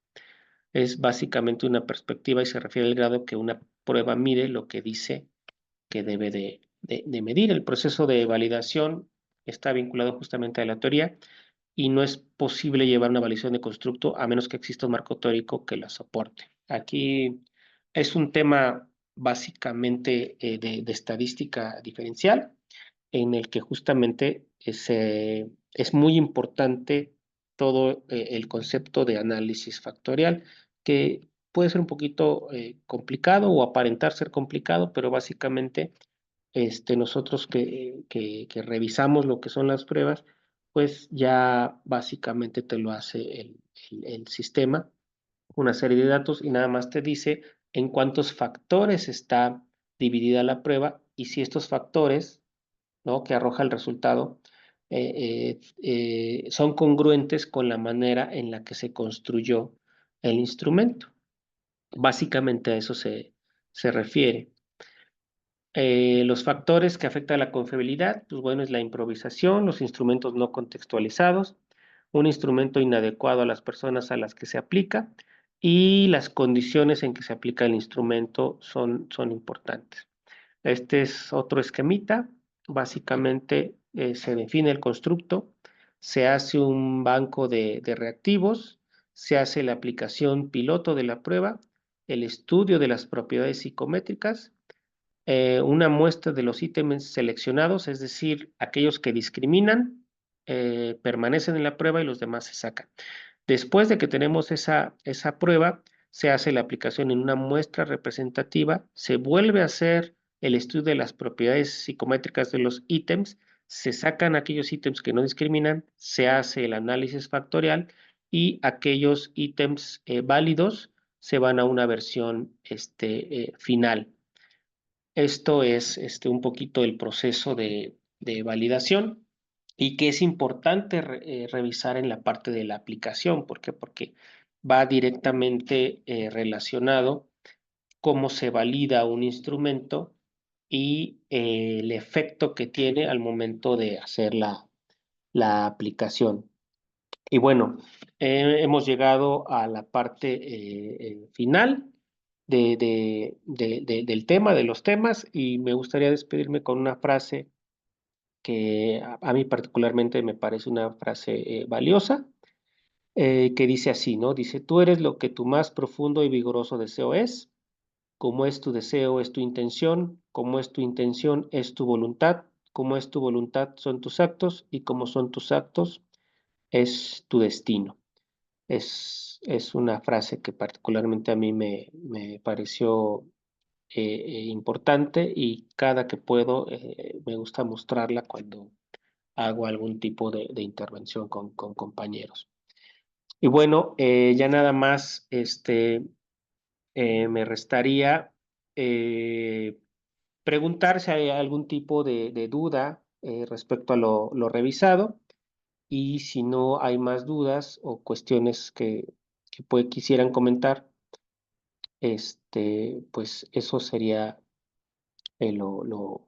[SPEAKER 1] Es básicamente una perspectiva y se refiere al grado que una prueba mide lo que dice que debe de medir. El proceso de validación está vinculado justamente a la teoría y no es posible llevar una validación de constructo a menos que exista un marco teórico que la soporte. Aquí es un tema básicamente de estadística diferencial en el que justamente es muy importante todo el concepto de análisis factorial, que puede ser un poquito complicado o aparentar ser complicado, pero básicamente nosotros que revisamos lo que son las pruebas, pues ya básicamente te lo hace el sistema, una serie de datos y nada más te dice en cuántos factores está dividida la prueba y si estos factores, ¿no? Que arroja el resultado, son congruentes con la manera en la que se construyó el instrumento. Básicamente a eso se refiere. Los factores que afectan la confiabilidad, pues bueno, es la improvisación, los instrumentos no contextualizados, un instrumento inadecuado a las personas a las que se aplica y las condiciones en que se aplica el instrumento son importantes. Este es otro esquemita. Básicamente se define el constructo, se hace un banco de reactivos, se hace la aplicación piloto de la prueba, el estudio de las propiedades psicométricas, una muestra de los ítems seleccionados, es decir, aquellos que discriminan, permanecen en la prueba y los demás se sacan. Después de que tenemos esa prueba, se hace la aplicación en una muestra representativa, se vuelve a hacer el estudio de las propiedades psicométricas de los ítems, se sacan aquellos ítems que no discriminan, se hace el análisis factorial y aquellos ítems válidos se van a una versión final. Esto es un poquito el proceso de validación y que es importante revisar en la parte de la aplicación. ¿Por qué? Porque va directamente relacionado cómo se valida un instrumento y el efecto que tiene al momento de hacer la aplicación. Y bueno, hemos llegado a la parte final del tema, de los temas, y me gustaría despedirme con una frase que a mí particularmente me parece una frase valiosa, que dice así, ¿no? Dice, tú eres lo que tu más profundo y vigoroso deseo es, como es tu deseo es tu intención, como es tu intención es tu voluntad, como es tu voluntad son tus actos, y como son tus actos es tu destino. Es una frase que particularmente a mí me pareció importante y cada que puedo me gusta mostrarla cuando hago algún tipo de intervención con compañeros. Y bueno, ya nada más me restaría preguntar si hay algún tipo de duda respecto a lo revisado y si no hay más dudas o cuestiones que quisieran comentar, pues eso sería lo